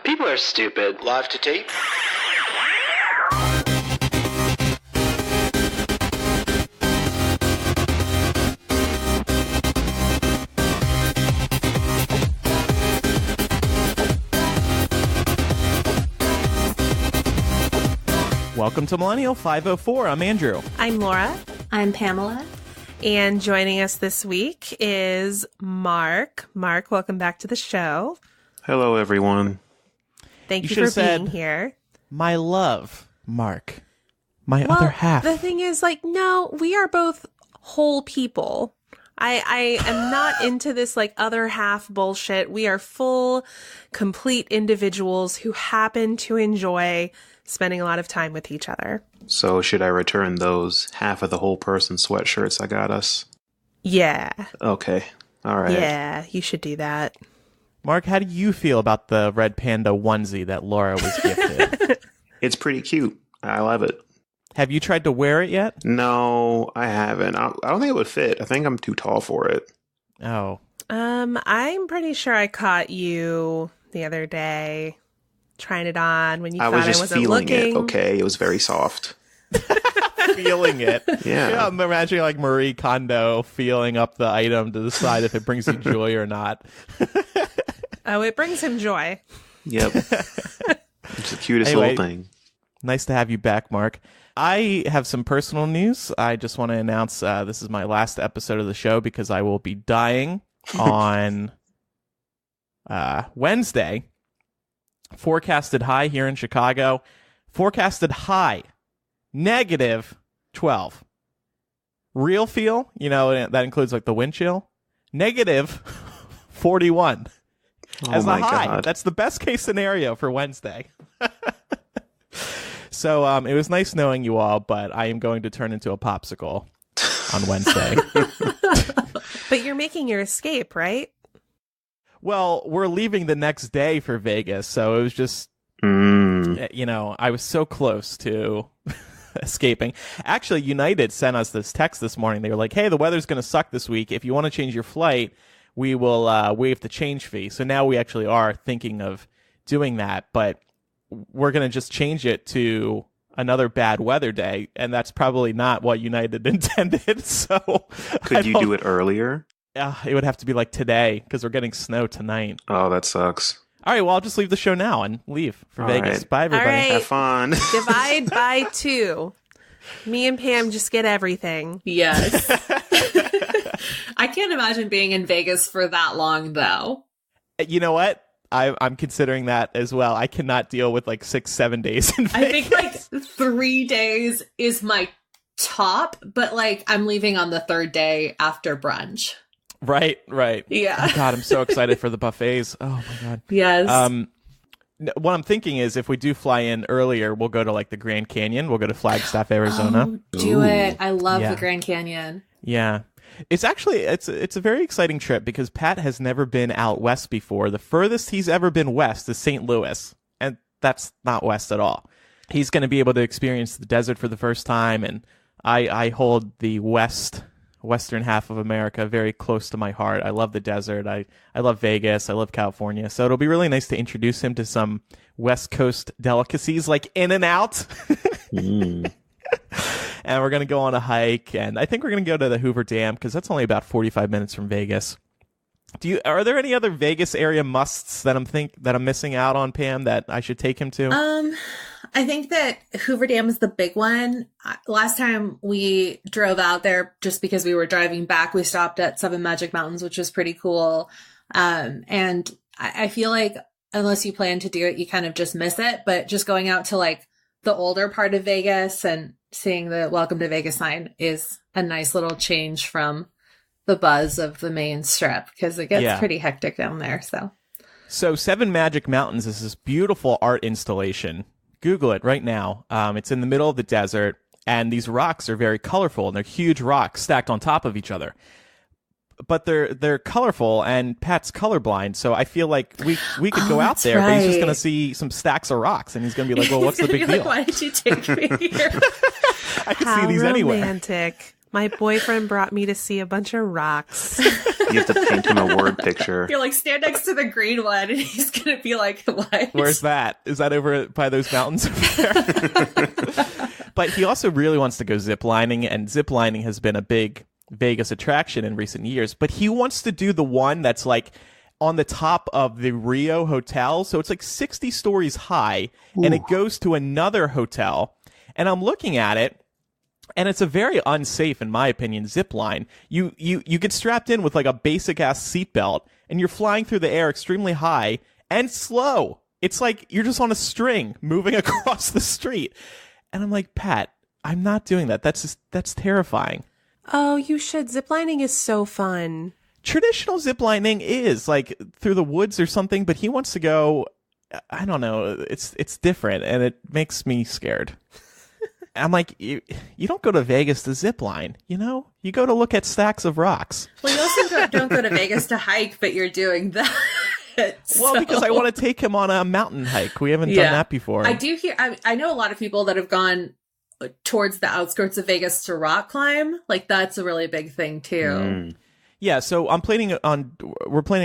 People are stupid. Live to tape. Welcome to Millennial 504. I'm Andrew. I'm Laura. I'm Pamela. And joining us this week is Marc. Marc, welcome back to the show. Hello, everyone. Thank you for being here. My love, Marc. My other half. The thing is, no, we are both whole people. I am not into this, other half bullshit. We are full, complete individuals who happen to enjoy spending a lot of time with each other. So should I return those half of the whole person sweatshirts I got us? Yeah. Okay. All right. Yeah, you should do that. Marc, how do you feel about the red panda onesie that Laura was gifted? It's pretty cute. I love it. Have you tried to wear it yet? No, I haven't. I don't think it would fit. I think I'm too tall for it. Oh. I'm pretty sure I caught you the other day trying it on when you thought I wasn't feeling looking. it. Okay, it was very soft. Feeling it. Yeah. I'm imagining Marie Kondo feeling up the item to decide if it brings you joy or not. Oh, it brings him joy. Yep. It's the cutest little thing. Nice to have you back, Marc. I have some personal news. I just want to announce this is my last episode of the show because I will be dying on Wednesday. Forecasted high here in Chicago. Forecasted high, -12. Real feel, that includes the wind chill, -41 as the high. God. That's the best case scenario for Wednesday. So it was nice knowing you all, but I am going to turn into a popsicle on Wednesday. But you're making your escape, right? Well, we're leaving the next day for Vegas, so it was just, I was so close to escaping. Actually, United sent us this text this morning. They were like, hey, the weather's going to suck this week. If you want to change your flight, we will waive the change fee. So now we actually are thinking of doing that, but we're going to just change it to another bad weather day, and that's probably not what United intended. So could you do it earlier? It would have to be today because we're getting snow tonight. Oh, that sucks. All right, well, I'll just leave the show now and leave for Vegas. Right. Bye, everybody. All right. Have fun. Divide by 2. Me and Pam just get everything. Yes. I can't imagine being in Vegas for that long, though. You know what? I'm considering that as well. I cannot deal with 6-7 days in Vegas. I think 3 days is my top, but I'm leaving on the 3rd day after brunch. Right. Yeah. Oh, God, I'm so excited for the buffets. Oh, my God. Yes. What I'm thinking is if we do fly in earlier, we'll go to the Grand Canyon. We'll go to Flagstaff, Arizona. Oh, do it. I love the Grand Canyon. Yeah. It's actually, it's a very exciting trip because Pat has never been out west before. The furthest he's ever been west is St. Louis, and that's not west at all. He's going to be able to experience the desert for the first time, and I hold the western half of America very close to my heart. I love the desert. I love Vegas. I love California. So it'll be really nice to introduce him to some West Coast delicacies like In-N-Out. And we're going to go on a hike, and I think we're going to go to the Hoover Dam because that's only about 45 minutes from Vegas. Are there any other Vegas area musts that I'm missing out on, Pam, that I should take him to? I think that Hoover Dam is the big one. Last time we drove out there, just because we were driving back, we stopped at Seven Magic Mountains, which was pretty cool. And I feel like unless you plan to do it, you kind of just miss it. But just going out to the older part of Vegas and seeing the Welcome to Vegas sign is a nice little change from the buzz of the main strip because it gets pretty hectic down there. So Seven Magic Mountains is this beautiful art installation. Google it right now. It's in the middle of the desert, and these rocks are very colorful, and they're huge rocks stacked on top of each other. But they're colorful, and Pat's colorblind, so I feel like we could go out there, but he's just going to see some stacks of rocks, and he's going to be like, well, what's the big deal? Why did you take me here? I could see these anywhere. Romantic. My boyfriend brought me to see a bunch of rocks. You have to paint him a word picture. You're like, stand next to the green one, and he's going to be like, what? Where's that? Is that over by those mountains over there? But he also really wants to go ziplining, and ziplining has been a big Vegas attraction in recent years. But he wants to do the one that's like on the top of the Rio Hotel. So it's like 60 stories high, and it goes to another hotel. And I'm looking at it, and it's a very unsafe, in my opinion, zip line. You get strapped in with like a basic ass seatbelt, and you're flying through the air extremely high and slow. It's like you're just on a string moving across the street. And I'm like, Pat, I'm not doing that. That's terrifying. Oh, you should. Ziplining is so fun. Traditional ziplining is like through the woods or something, but he wants to go. I don't know. It's different, and it makes me scared. I'm like, you don't go to Vegas to zip line, you know? You go to look at stacks of rocks. Well, you also don't go to Vegas to hike, but you're doing that. Well, because I want to take him on a mountain hike. We haven't done that before. I do hear, I know a lot of people that have gone towards the outskirts of Vegas to rock climb. Like, that's a really big thing, too. Yeah, so we're planning on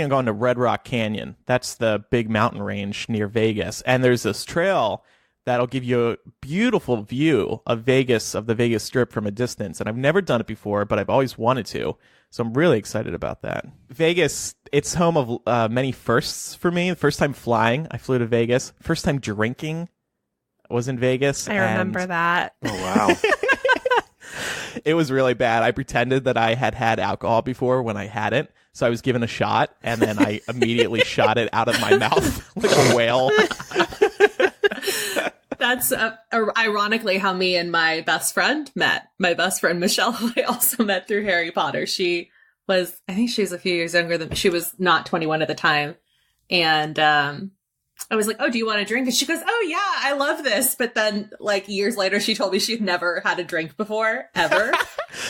going to Red Rock Canyon. That's the big mountain range near Vegas. And there's this trail that'll give you a beautiful view of Vegas, of the Vegas Strip from a distance. And I've never done it before, but I've always wanted to. So I'm really excited about that. Vegas, it's home of many firsts for me. The first time flying, I flew to Vegas. First time drinking was in Vegas. I remember that. Oh, wow. It was really bad. I pretended that I had alcohol before when I hadn't. So I was given a shot, and then I immediately shot it out of my mouth like a whale. That's ironically how me and my best friend met. My best friend, Michelle, who I also met through Harry Potter. She was, I think she was a few years younger than me. She was not 21 at the time. And I was like, oh, do you want a drink? And she goes, oh, yeah, I love this. But then, like, years later, she told me she'd never had a drink before, ever.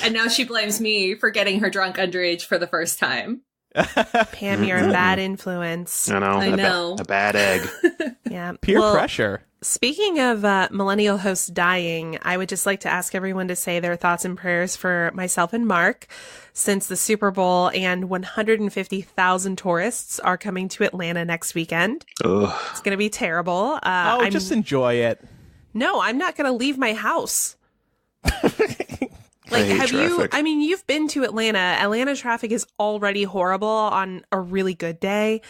And now she blames me for getting her drunk underage for the first time. Pam, you're a bad influence. I know. A bad egg. Yeah. Peer pressure. Speaking of millennial hosts dying, I would just like to ask everyone to say their thoughts and prayers for myself and Mark, since the Super Bowl and 150,000 tourists are coming to Atlanta next weekend. Ugh. It's going to be terrible. Just enjoy it. No, I'm not going to leave my house. Like, have you, I mean, you've been to Atlanta. Atlanta traffic is already horrible on a really good day.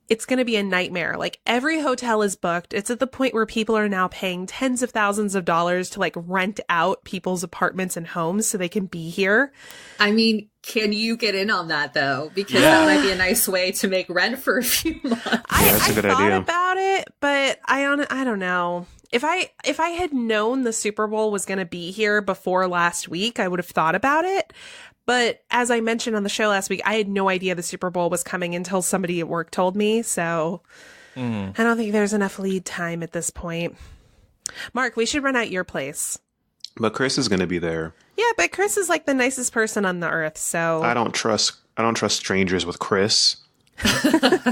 It's going to be a nightmare. Like, every hotel is booked. It's at the point where people are now paying tens of thousands of dollars to like rent out people's apartments and homes so they can be here. I mean, can you get in on that though? Because that might be a nice way to make rent for a few months. That's a good idea. I thought about it, but I don't know. If I had known the Super Bowl was going to be here before last week, I would have thought about it. But as I mentioned on the show last week, I had no idea the Super Bowl was coming until somebody at work told me. So I don't think there's enough lead time at this point. Mark, we should run out your place. But Chris is going to be there. Yeah, but Chris is like the nicest person on the earth. So I don't trust strangers with Chris. It's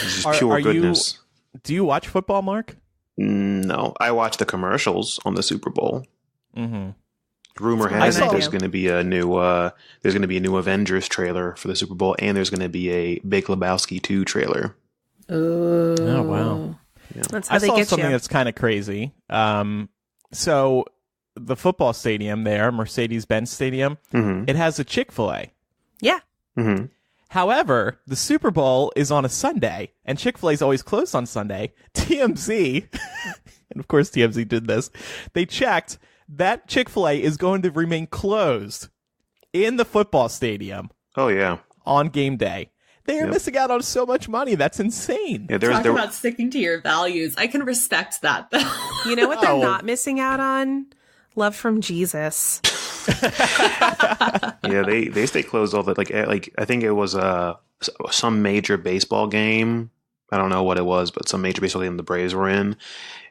just pure goodness. Do you watch football, Mark? No, I watch the commercials on the Super Bowl. Mm-hmm. Rumor has it there's going to be a new Avengers trailer for the Super Bowl, and there's going to be a Big Lebowski 2 trailer. Oh wow! Yeah. That's how I they saw get something you. that's kind of crazy. So the football stadium there, Mercedes-Benz Stadium, it has a Chick-fil-A. Yeah. Mm-hmm. However, the Super Bowl is on a Sunday, and Chick-fil-A is always closed on Sunday. TMZ, and of course TMZ did this, they checked that Chick-fil-A is going to remain closed in the football stadium. Oh, yeah. On game day. They are missing out on so much money. That's insane. Yeah, Talk about sticking to your values. I can respect that, though. You know what they're not missing out on? Love from Jesus. Yeah, they stay closed all the like I think it was some major baseball game. I don't know what it was, but some major baseball game the Braves were in.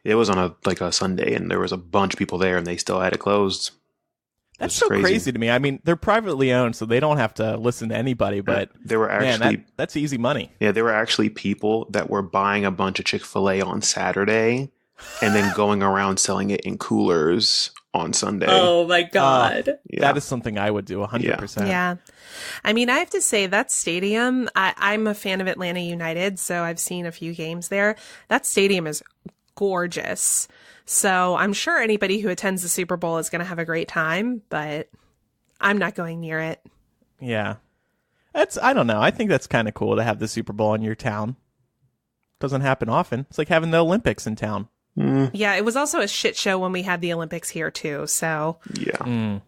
It was on a Sunday, and there was a bunch of people there, and they still had it closed. That's so crazy to me. I mean, they're privately owned, so they don't have to listen to anybody. But there were actually that's easy money. Yeah, there were actually people that were buying a bunch of Chick-fil-A on Saturday, and then going around selling it in coolers on Sunday. Oh my God. That is something I would do 100%. Yeah. I mean, I have to say that stadium, I'm a fan of Atlanta United, so I've seen a few games there. That stadium is gorgeous. So I'm sure anybody who attends the Super Bowl is going to have a great time, but I'm not going near it. Yeah. I don't know. I think that's kind of cool to have the Super Bowl in your town. Doesn't happen often. It's like having the Olympics in town. Yeah, it was also a shit show when we had the Olympics here too, so. Yeah.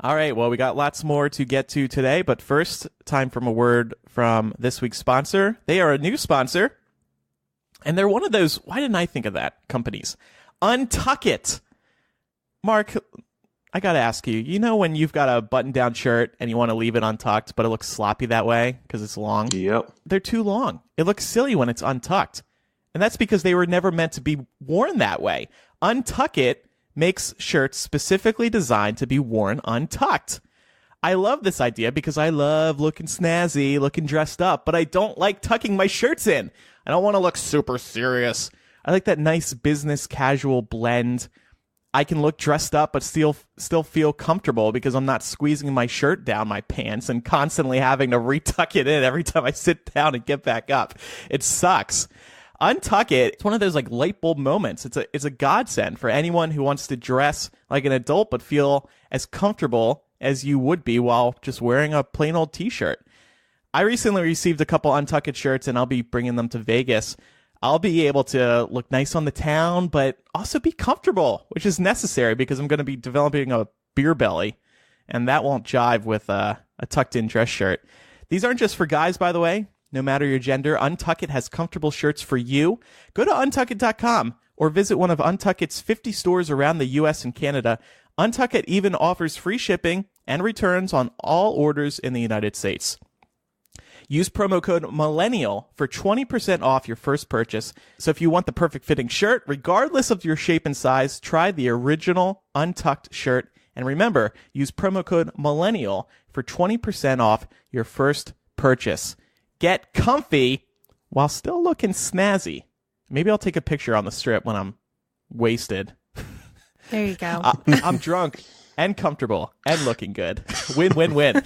All right, well, we got lots more to get to today, but first, time for a word from this week's sponsor. They are a new sponsor, and they're one of those, why didn't I think of that, companies? Untuck It. Mark, I got to ask you, you know when you've got a button-down shirt and you want to leave it untucked, but it looks sloppy that way because it's long? Yep. They're too long. It looks silly when it's untucked. And that's because they were never meant to be worn that way. Untuck It makes shirts specifically designed to be worn untucked. I love this idea because I love looking snazzy, looking dressed up, but I don't like tucking my shirts in. I don't want to look super serious. I like that nice business casual blend. I can look dressed up but still feel comfortable because I'm not squeezing my shirt down my pants and constantly having to retuck it in every time I sit down and get back up. It sucks. Untuck It. It's one of those like light bulb moments. It's a godsend for anyone who wants to dress like an adult but feel as comfortable as you would be while just wearing a plain old t-shirt. I recently received a couple Untuck It shirts and I'll be bringing them to Vegas. I'll be able to look nice on the town, but also be comfortable, which is necessary because I'm going to be developing a beer belly, and that won't jive with a tucked-in dress shirt. These aren't just for guys, by the way. No matter your gender, Untuck It has comfortable shirts for you. Go to untuckit.com or visit one of Untuck It's 50 stores around the U.S. and Canada. Untuck It even offers free shipping and returns on all orders in the United States. Use promo code Millennial for 20% off your first purchase. So if you want the perfect fitting shirt, regardless of your shape and size, try the original Untucked shirt. And remember, use promo code Millennial for 20% off your first purchase. Get comfy while still looking snazzy. Maybe I'll take a picture on the strip when I'm wasted. There you go. I'm drunk and comfortable and looking good. Win, win, win.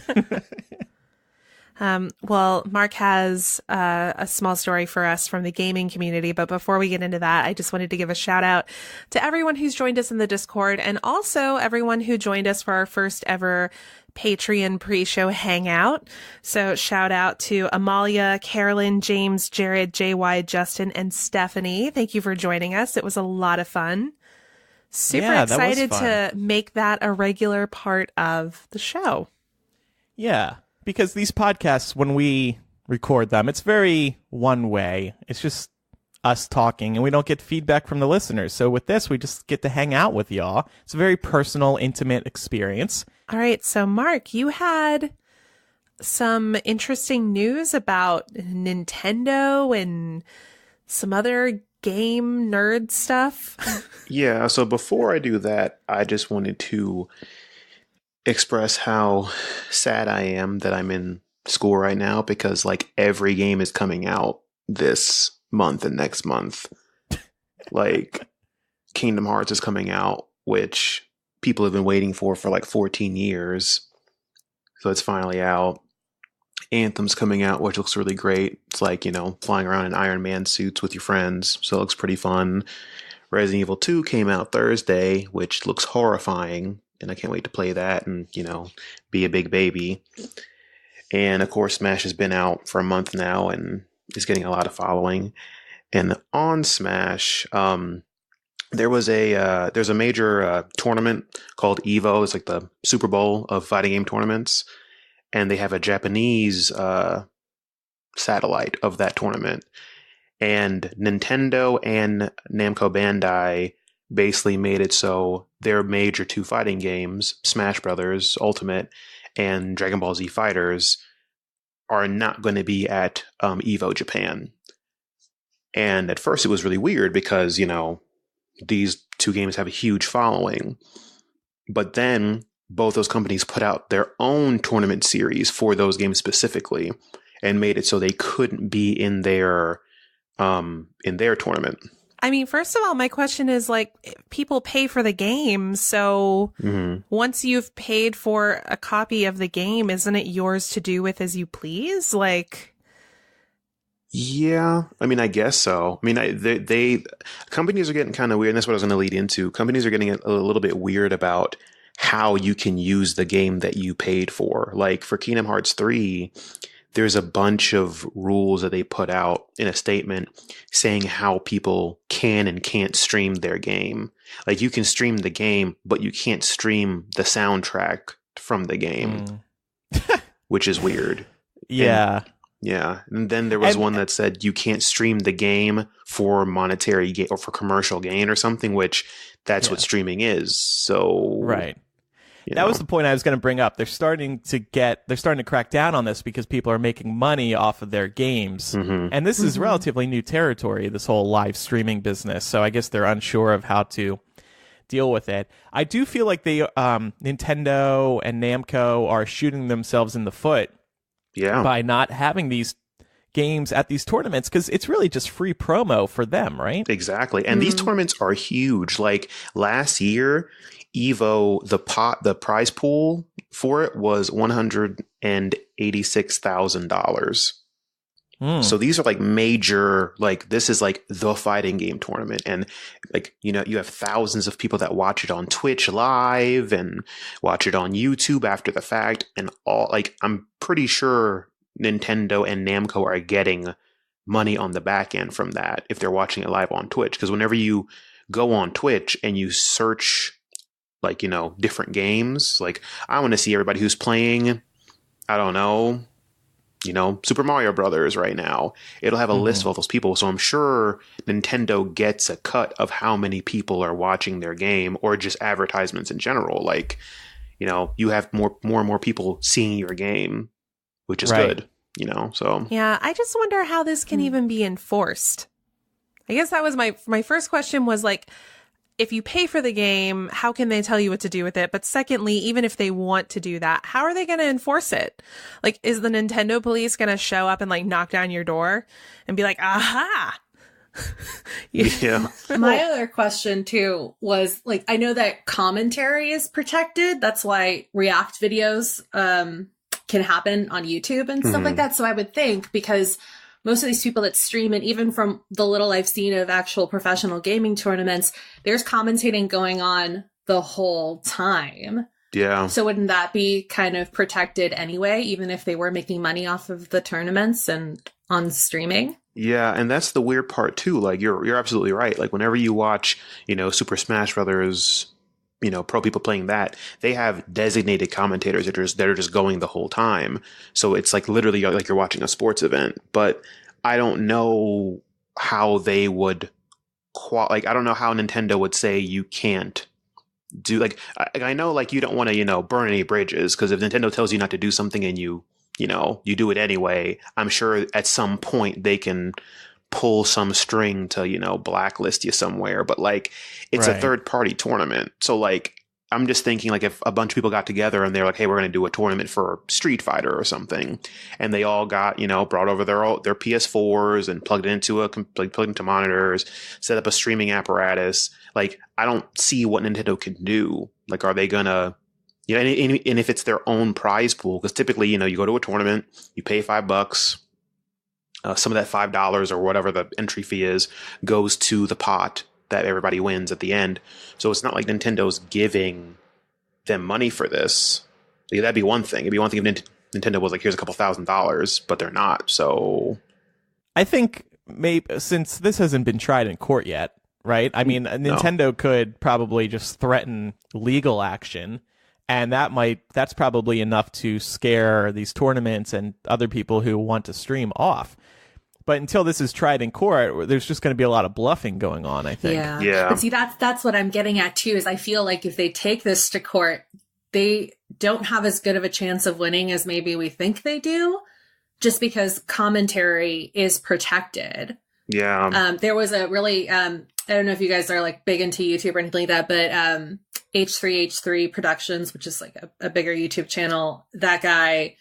Well, Marc has a small story for us from the gaming community, but before we get into that, I just wanted to give a shout out to everyone who's joined us in the Discord and also everyone who joined us for our first ever Patreon pre-show hangout. So shout out to Amalia, Carolyn, James, Jared, JY, Justin, and Stephanie. Thank you for joining us. It was a lot of fun. Super excited to make that a regular part of the show. Yeah. Because these podcasts, when we record them, it's very one way. It's just us talking, and we don't get feedback from the listeners. So with this, we just get to hang out with y'all. It's a very personal, intimate experience. All right. So, Marc, you had some interesting news about Nintendo and some other game nerd stuff. Yeah. So before I do that, I just wanted to express how sad I am that I'm in school right now because like every game is coming out this month and next month. Like Kingdom Hearts is coming out, which people have been waiting for like 14 years. So it's finally out. Anthem's coming out, which looks really great. It's like, you know, flying around in Iron Man suits with your friends. So it looks pretty fun. Resident Evil 2 came out Thursday, which looks horrifying. And I can't wait to play that and, you know, be a big baby. And, of course, Smash has been out for a month now and is getting a lot of following. And on Smash, there's a major tournament called EVO. It's like the Super Bowl of fighting game tournaments. And they have a Japanese satellite of that tournament. And Nintendo and Namco-Bandai basically made it so their major two fighting games, Smash Brothers Ultimate and Dragon Ball Z Fighterz, are not going to be at EVO Japan. And at first it was really weird because, you know, these two games have a huge following. But then both those companies put out their own tournament series for those games specifically and made it so they couldn't be in their tournament. I mean, first of all, my question is like, people pay for the game. So once you've paid for a copy of the game, isn't it yours to do with as you please? Like, yeah, I mean, I guess so. I mean, they companies are getting kind of weird, and that's what I was going to lead into. Companies are getting a little bit weird about how you can use the game that you paid for. Like for Kingdom Hearts 3, there's a bunch of rules that they put out in a statement saying how people can and can't stream their game. Like you can stream the game, but you can't stream the soundtrack from the game, which is weird. Yeah. Yeah. And then there was one that said you can't stream the game for monetary gain or for commercial gain or something, which that's what streaming is. So, right. That was the point I was going to bring up. They're starting to crack down on this because people are making money off of their games. And this is relatively new territory, this whole live streaming business. So I guess they're unsure of how to deal with it. I do feel like they, Nintendo and Namco are shooting themselves in the foot by not having these games at these tournaments, because it's really just free promo for them, right? Exactly. And these tournaments are huge. Like last year, Evo, the prize pool for it was $186,000. So these are like major, like this is like the fighting game tournament. And like, you know, you have thousands of people that watch it on Twitch live and watch it on YouTube after the fact. And all, like, I'm pretty sure Nintendo and Namco are getting money on the back end from that if they're watching it live on Twitch. Because whenever you go on Twitch and you search, like, you know, different games, like I want to see everybody who's playing, I don't know, you know, Super Mario Brothers right now. It'll have a list of all those people. So I'm sure Nintendo gets a cut of how many people are watching their game, or just advertisements in general. Like, you know, you have more and more people seeing your game, which is good, you know, so. Yeah, I just wonder how this can even be enforced. I guess that was my first question was like, if you pay for the game, how can they tell you what to do with it? But secondly, even if they want to do that, how are they going to enforce it? Like, is the Nintendo police going to show up and like knock down your door and be like, aha? Yeah. My other question too was like, I know that commentary is protected. That's why React videos can happen on YouTube and stuff like that. So I would think, because most of these people that stream, and even from the little I've seen of actual professional gaming tournaments, there's commentating going on the whole time. Yeah. So wouldn't that be kind of protected anyway, even if they were making money off of the tournaments and on streaming? Yeah, and that's the weird part too. Like you're absolutely right. Like whenever you watch, you know, Super Smash Brothers, you know, pro people playing that, they have designated commentators that are just going the whole time. So it's like literally like you're watching a sports event. But I don't know how they would like, I don't know how Nintendo would say you can't do, like, I know like you don't want to, you know, burn any bridges, because if Nintendo tells you not to do something and you know, you do it anyway, I'm sure at some point they can pull some string to, you know, blacklist you somewhere. But like, it's a third party tournament. So like, I'm just thinking like if a bunch of people got together and they're like, hey, we're going to do a tournament for Street Fighter or something, and they all got, you know, brought over their PS4s and plugged into monitors, set up a streaming apparatus. Like, I don't see what Nintendo can do. Like, are they going to, you know, and if it's their own prize pool, because typically, you know, you go to a tournament, you pay $5, some of that $5 or whatever the entry fee is goes to the pot that everybody wins at the end. So it's not like Nintendo's giving them money for this. Yeah, that'd be one thing. It'd be one thing if Nintendo was like, here's a couple $1,000s, but they're not. So I think maybe since this hasn't been tried in court yet, right? I mean, Nintendo could probably just threaten legal action, and that's probably enough to scare these tournaments and other people who want to stream off. But until this is tried in court, there's just going to be a lot of bluffing going on, I think. Yeah. But see, that's what I'm getting at too, is I feel like if they take this to court, they don't have as good of a chance of winning as maybe we think they do, just because commentary is protected. Yeah. There was a really, I don't know if you guys are like big into YouTube or anything like that, but H3H3 Productions, which is like a bigger YouTube channel, that guy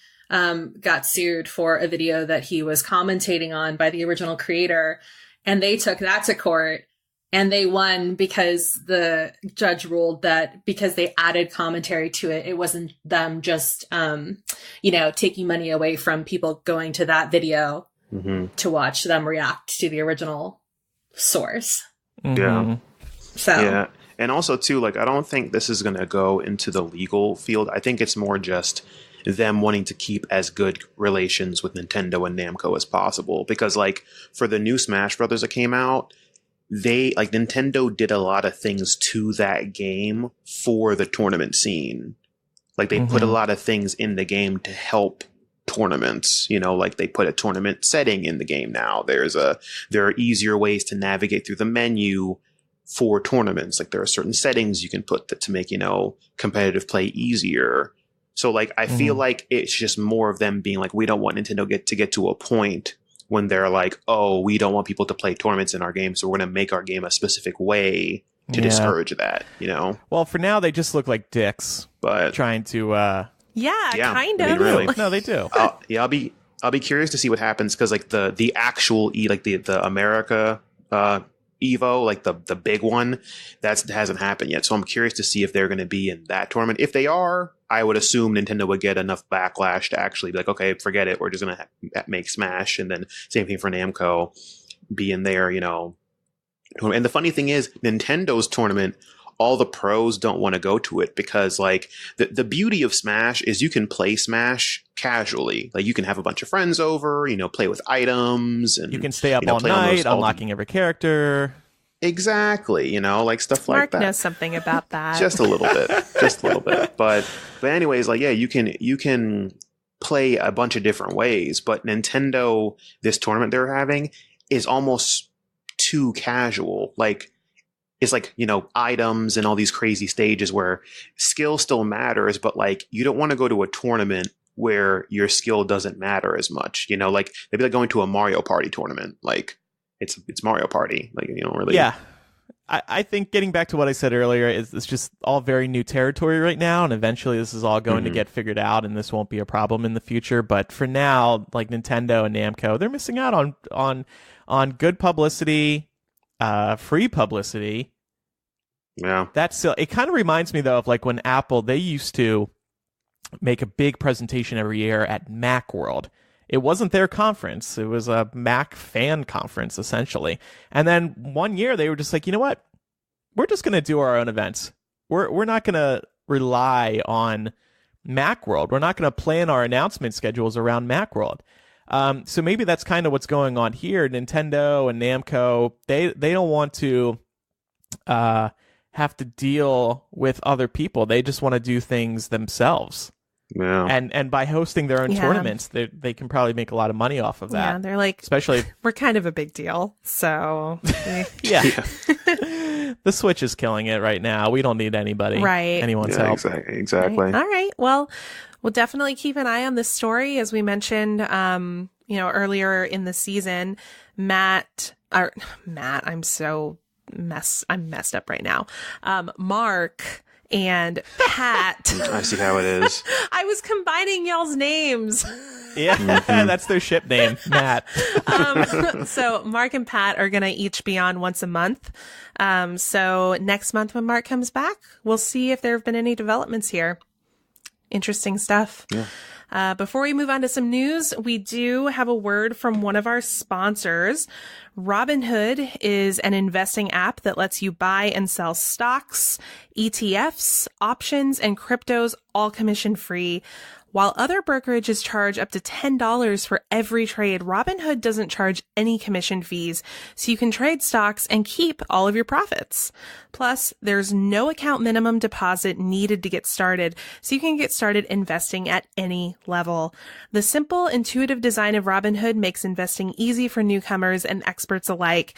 got sued for a video that he was commentating on by the original creator, and they took that to court, And they won because the judge ruled that because they added commentary to it, it wasn't them just, taking money away from people going to that video to watch them react to the original source. Yeah. So. Yeah. And also, too, like, I don't think this is going to go into the legal field. I think it's more just them wanting to keep as good relations with Nintendo and Namco as possible. Because, like, for the new Smash Brothers that came out, Nintendo did a lot of things to that game for the tournament scene. Like, they put a lot of things in the game to help tournaments, like they put a tournament setting in the game now. There are easier ways to navigate through the menu for tournaments. Like, there are certain settings you can put to make, competitive play easier. So, like, I feel like it's just more of them being like, we don't want Nintendo to get to a point when they're like, oh, we don't want people to play tournaments in our game, so we're going to make our game a specific way to discourage that, Well, for now, they just look like dicks, but trying to... kind of. I mean, really. No, they do. I'll be curious to see what happens, because, like, the actual the America Evo, like the big one, that hasn't happened yet. So I'm curious to see if they're going to be in that tournament. If they are, I would assume Nintendo would get enough backlash to actually be like, okay, forget it. We're just going to make Smash. And then same thing for Namco, be in there, And the funny thing is, Nintendo's tournament, all the pros don't want to go to it because, like, the beauty of Smash is you can play Smash casually. Like, you can have a bunch of friends over, play with items, and you can stay up all night unlocking every character. Exactly, like stuff like that. Mark knows something about that. Just a little bit. But anyways, like, yeah, you can play a bunch of different ways. But Nintendo, this tournament they're having is almost too casual. Like, it's like, items and all these crazy stages where skill still matters, but, like, you don't want to go to a tournament where your skill doesn't matter as much. Like, they'd be like going to a Mario Party tournament. Like, it's Mario Party. Like, really. Yeah. I think getting back to what I said earlier, it's just all very new territory right now, and eventually this is all going to get figured out, and this won't be a problem in the future. But for now, like, Nintendo and Namco, they're missing out on good publicity, free publicity. Yeah. It kind of reminds me, though, of like when Apple, they used to make a big presentation every year at Macworld. It wasn't their conference. It was a Mac fan conference, essentially. And then one year they were just like, you know what? We're just going to do our own events. We're not going to rely on Macworld. We're not going to plan our announcement schedules around Macworld. So maybe that's kind of what's going on here. Nintendo and Namco, they don't want to have to deal with other people. They just want to do things themselves. Yeah. And by hosting their own tournaments, they can probably make a lot of money off of that. Yeah, they're like, especially we're kind of a big deal, so yeah. The Switch is killing it right now. We don't need anyone's help. Exactly. Right. All right. Well, we'll definitely keep an eye on this story, as we mentioned, earlier in the season. Matt, I'm messed up right now. Marc and Pat. I see how it is. I was combining y'all's names. Yeah, that's their ship name, Matt. So Marc and Pat are going to each be on once a month. So next month when Marc comes back, we'll see if there have been any developments here. Interesting stuff. Yeah. Before we move on to some news, we do have a word from one of our sponsors. Robinhood is an investing app that lets you buy and sell stocks, ETFs, options, and cryptos, all commission free. While other brokerages charge up to $10 for every trade, Robinhood doesn't charge any commission fees, so you can trade stocks and keep all of your profits. Plus, there's no account minimum deposit needed to get started, so you can get started investing at any level. The simple, intuitive design of Robinhood makes investing easy for newcomers and experts alike.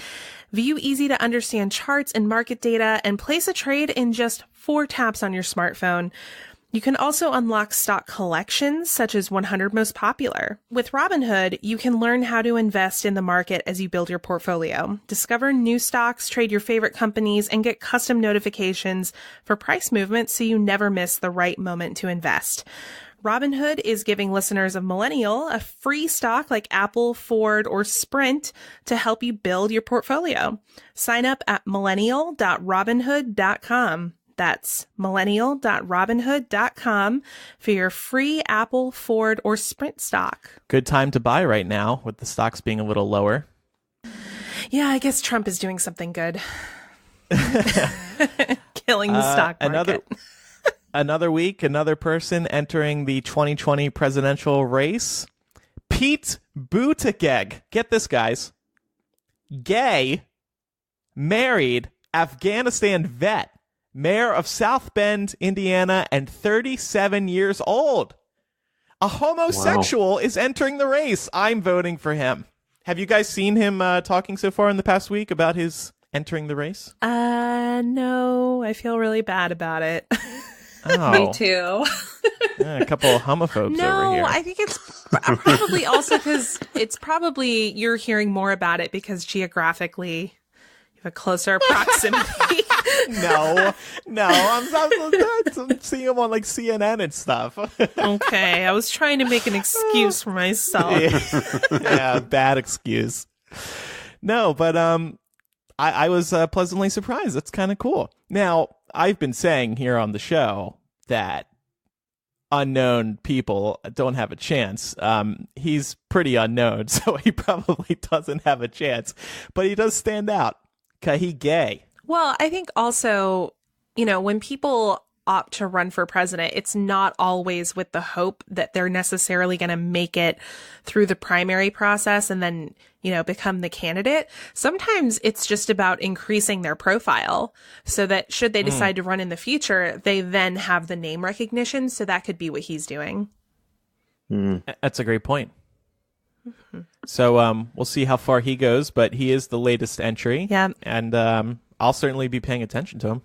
View easy to understand charts and market data, and place a trade in just 4 taps on your smartphone. You can also unlock stock collections, such as 100 Most Popular. With Robinhood, you can learn how to invest in the market as you build your portfolio. Discover new stocks, trade your favorite companies, and get custom notifications for price movement so you never miss the right moment to invest. Robinhood is giving listeners of Millennial a free stock like Apple, Ford, or Sprint to help you build your portfolio. Sign up at millennial.robinhood.com. That's millennial.robinhood.com for your free Apple, Ford, or Sprint stock. Good time to buy right now with the stocks being a little lower. Yeah, I guess Trump is doing something good. Killing the stock market. Another week, another person entering the 2020 presidential race. Pete Buttigieg. Get this, guys. Gay, married, Afghanistan vet, mayor of South Bend, Indiana, and 37 years old. A homosexual is entering the race. I'm voting for him. Have you guys seen him talking so far in the past week about his entering the race? No. I feel really bad about it. Oh. Me too. Yeah, a couple of homophobes over here. No, I think it's probably also because you're hearing more about it because geographically you have a closer proximity. No, I'm seeing him on like CNN and stuff. Okay, I was trying to make an excuse for myself. Yeah, bad excuse. No, but I was pleasantly surprised. That's kind of cool. Now, I've been saying here on the show that unknown people don't have a chance. He's pretty unknown, so he probably doesn't have a chance. But he does stand out. 'Cause he gay. Well, I think also, when people opt to run for president, it's not always with the hope that they're necessarily going to make it through the primary process and then, become the candidate. Sometimes it's just about increasing their profile so that should they decide to run in the future, they then have the name recognition. So that could be what he's doing. That's a great point. Mm-hmm. So we'll see how far he goes, but he is the latest entry. Yeah. And I'll certainly be paying attention to him.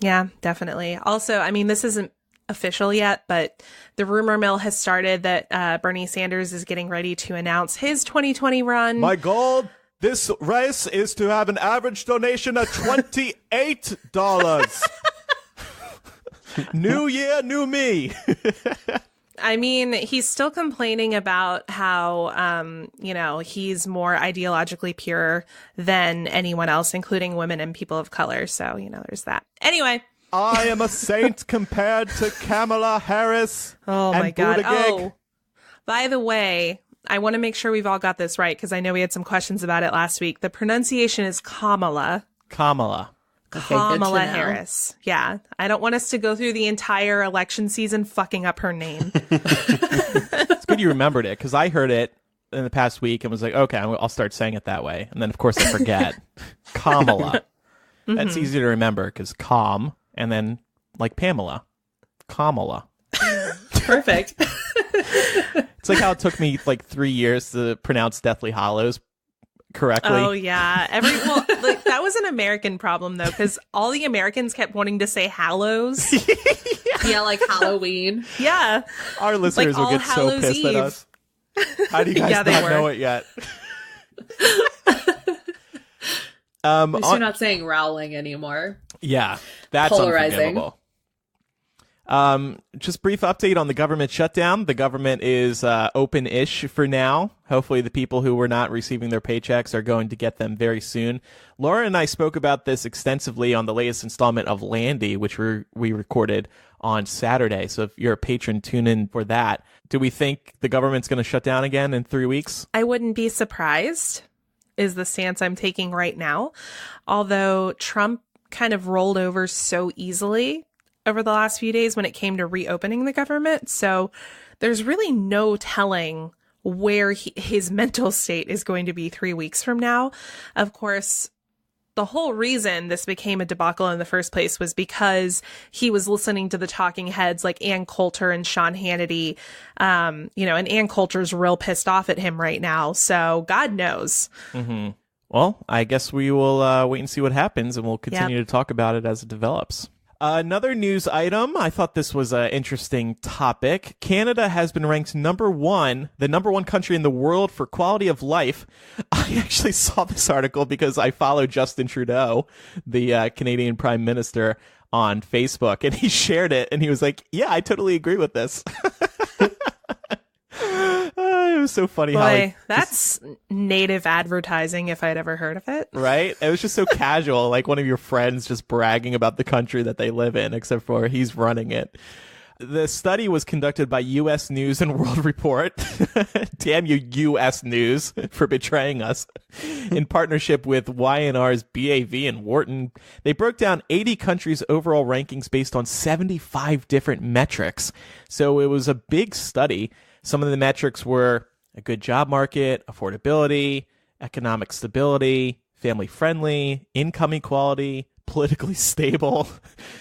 Yeah, definitely. Also, I mean, this isn't official yet, but the rumor mill has started that Bernie Sanders is getting ready to announce his 2020 run. My goal this race is to have an average donation of $28. New year, new me. I mean, he's still complaining about how, he's more ideologically pure than anyone else, including women and people of color. So, there's that. Anyway. I am a saint compared to Kamala Harris. Oh, my God. Buttigieg. Oh, by the way, I want to make sure we've all got this right because I know we had some questions about it last week. The pronunciation is Kamala. Kamala. Okay, Kamala Harris. Yeah. I don't want us to go through the entire election season fucking up her name. It's good you remembered it because I heard it in the past week and was like, okay, I'll start saying it that way. And then, of course, I forget. Kamala. That's easy to remember because calm and then like Pamela. Kamala. Perfect. It's like how it took me like 3 years to pronounce Deathly Hallows correctly. Oh, yeah. That was an American problem, though, because all the Americans kept wanting to say Hallows. Yeah, like Halloween. Yeah. Our listeners will get so pissed at us. How do you guys not know it yet? At least you're not saying Rowling anymore. Yeah, that's polarizing. Unforgivable. Just brief update on the government shutdown. The government is open-ish for now. Hopefully the people who were not receiving their paychecks are going to get them very soon. Laura and I spoke about this extensively on the latest installment of Landy, which we recorded on Saturday. So if you're a patron, tune in for that. Do we think the government's going to shut down again in 3 weeks? I wouldn't be surprised, is the stance I'm taking right now. Although Trump kind of rolled over so easily over the last few days when it came to reopening the government. So there's really no telling where his mental state is going to be 3 weeks from now. Of course, the whole reason this became a debacle in the first place was because he was listening to the talking heads like Ann Coulter and Sean Hannity, and Ann Coulter's real pissed off at him right now. So God knows. Mm-hmm. Well, I guess we will wait and see what happens, and we'll continue to talk about it as it develops. Another news item. I thought this was an interesting topic. Canada has been ranked the number one country in the world for quality of life. I actually saw this article because I follow Justin Trudeau, the Canadian Prime Minister, on Facebook, and he shared it, and he was like, yeah, I totally agree with this. was so funny how Boy, that's native advertising if I'd ever heard of it. Right? It was just so casual, like one of your friends just bragging about the country that they live in, except for he's running it. The study was conducted by U.S. News and World Report. Damn you, U.S. News, for betraying us. In partnership with Y&R's BAV and Wharton, they broke down 80 countries' overall rankings based on 75 different metrics. So it was a big study. Some of the metrics were a good job market, affordability, economic stability, family friendly, income equality, politically stable,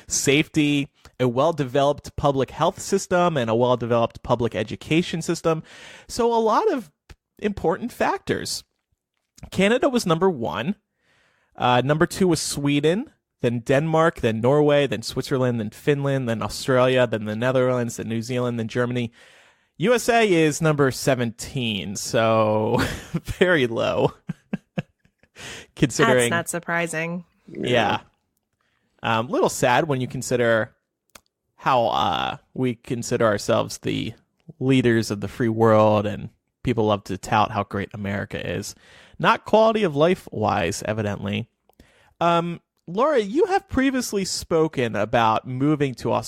safety, a well-developed public health system, and a well-developed public education system. So a lot of important factors. Canada was number 1. Number 2 was Sweden, then Denmark, then Norway, then Switzerland, then Finland, then Australia, then the Netherlands, then New Zealand, then Germany. USA is number 17, so very low. Considering That's not surprising. Yeah. Little sad when you consider how we consider ourselves the leaders of the free world, and people love to tout how great America is. Not quality of life wise, evidently. Laura, you have previously spoken about moving to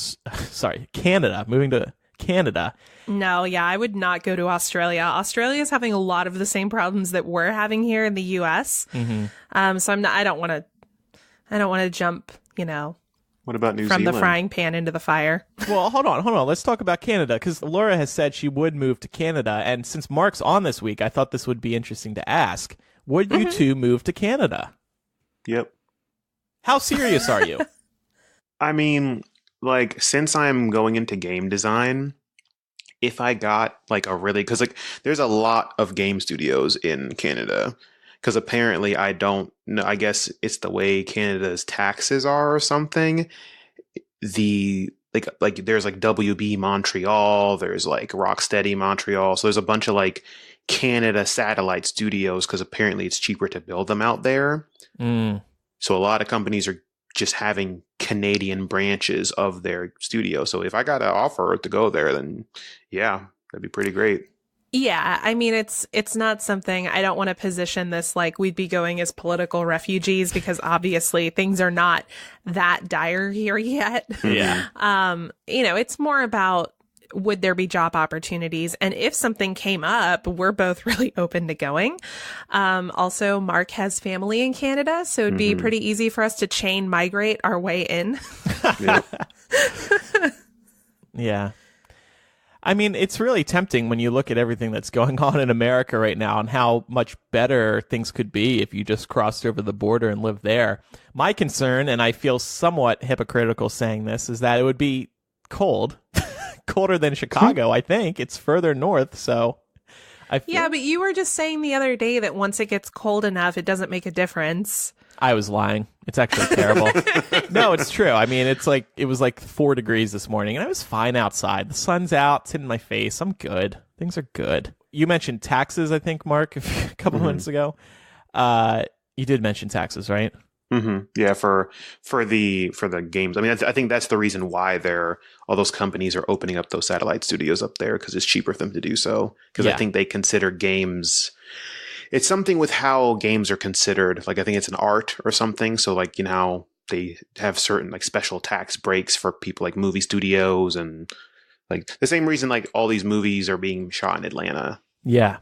Canada, moving to Canada. No, yeah, I would not go to Australia. Australia is having a lot of the same problems that we're having here in the US. Mm-hmm. So I don't want to jump, What about New from Zealand? the frying pan into the fire. Well, hold on. Let's talk about Canada, because Laura has said she would move to Canada. And since Marc's on this week, I thought this would be interesting to ask. Would you two move to Canada? Yep. How serious are you? I mean, like, since I'm going into game design, if I got like because like there's a lot of game studios in Canada, because apparently I don't know, I guess it's the way Canada's taxes are or something. The like there's like WB Montreal, there's like Rocksteady Montreal, so there's a bunch of like Canada satellite studios because apparently it's cheaper to build them out there. So a lot of companies are just having Canadian branches of their studio. So if I got an offer to go there, then yeah, that'd be pretty great. Yeah, I mean, it's not something, I don't want to position this like we'd be going as political refugees, because obviously things are not that dire here yet. Yeah. It's more about, would there be job opportunities? And if something came up, we're both really open to going. Also, Marc has family in Canada, so it'd be pretty easy for us to chain migrate our way in. Yeah. I mean, it's really tempting when you look at everything that's going on in America right now and how much better things could be if you just crossed over the border and lived there. My concern, and I feel somewhat hypocritical saying this, is that it would be cold. Colder than Chicago, I think. It's further north, so I feel... Yeah, but you were just saying the other day that once it gets cold enough, it doesn't make a difference. I was lying. It's actually terrible. No, it's true. I mean, it was like 4 degrees this morning, and I was fine outside. The sun's out, it's hitting my face. I'm good. Things are good. You mentioned taxes, I think, Marc, a couple minutes ago. You did mention taxes, right? Yeah, for the games. I mean, I think that's the reason why all those companies are opening up those satellite studios up there, because it's cheaper for them to do so. Because I think they consider games. It's something with how games are considered. Like, I think it's an art or something. So like, they have certain like special tax breaks for people like movie studios, and like the same reason like all these movies are being shot in Atlanta. Yeah,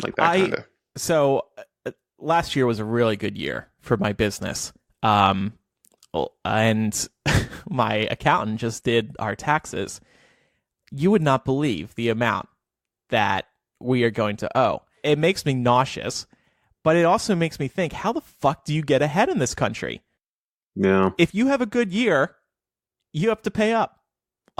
like that kind of. So last year was a really good year for my business. And my accountant just did our taxes. You would not believe the amount that we are going to owe. It makes me nauseous, but it also makes me think, how the fuck do you get ahead in this country? Yeah. If you have a good year, you have to pay up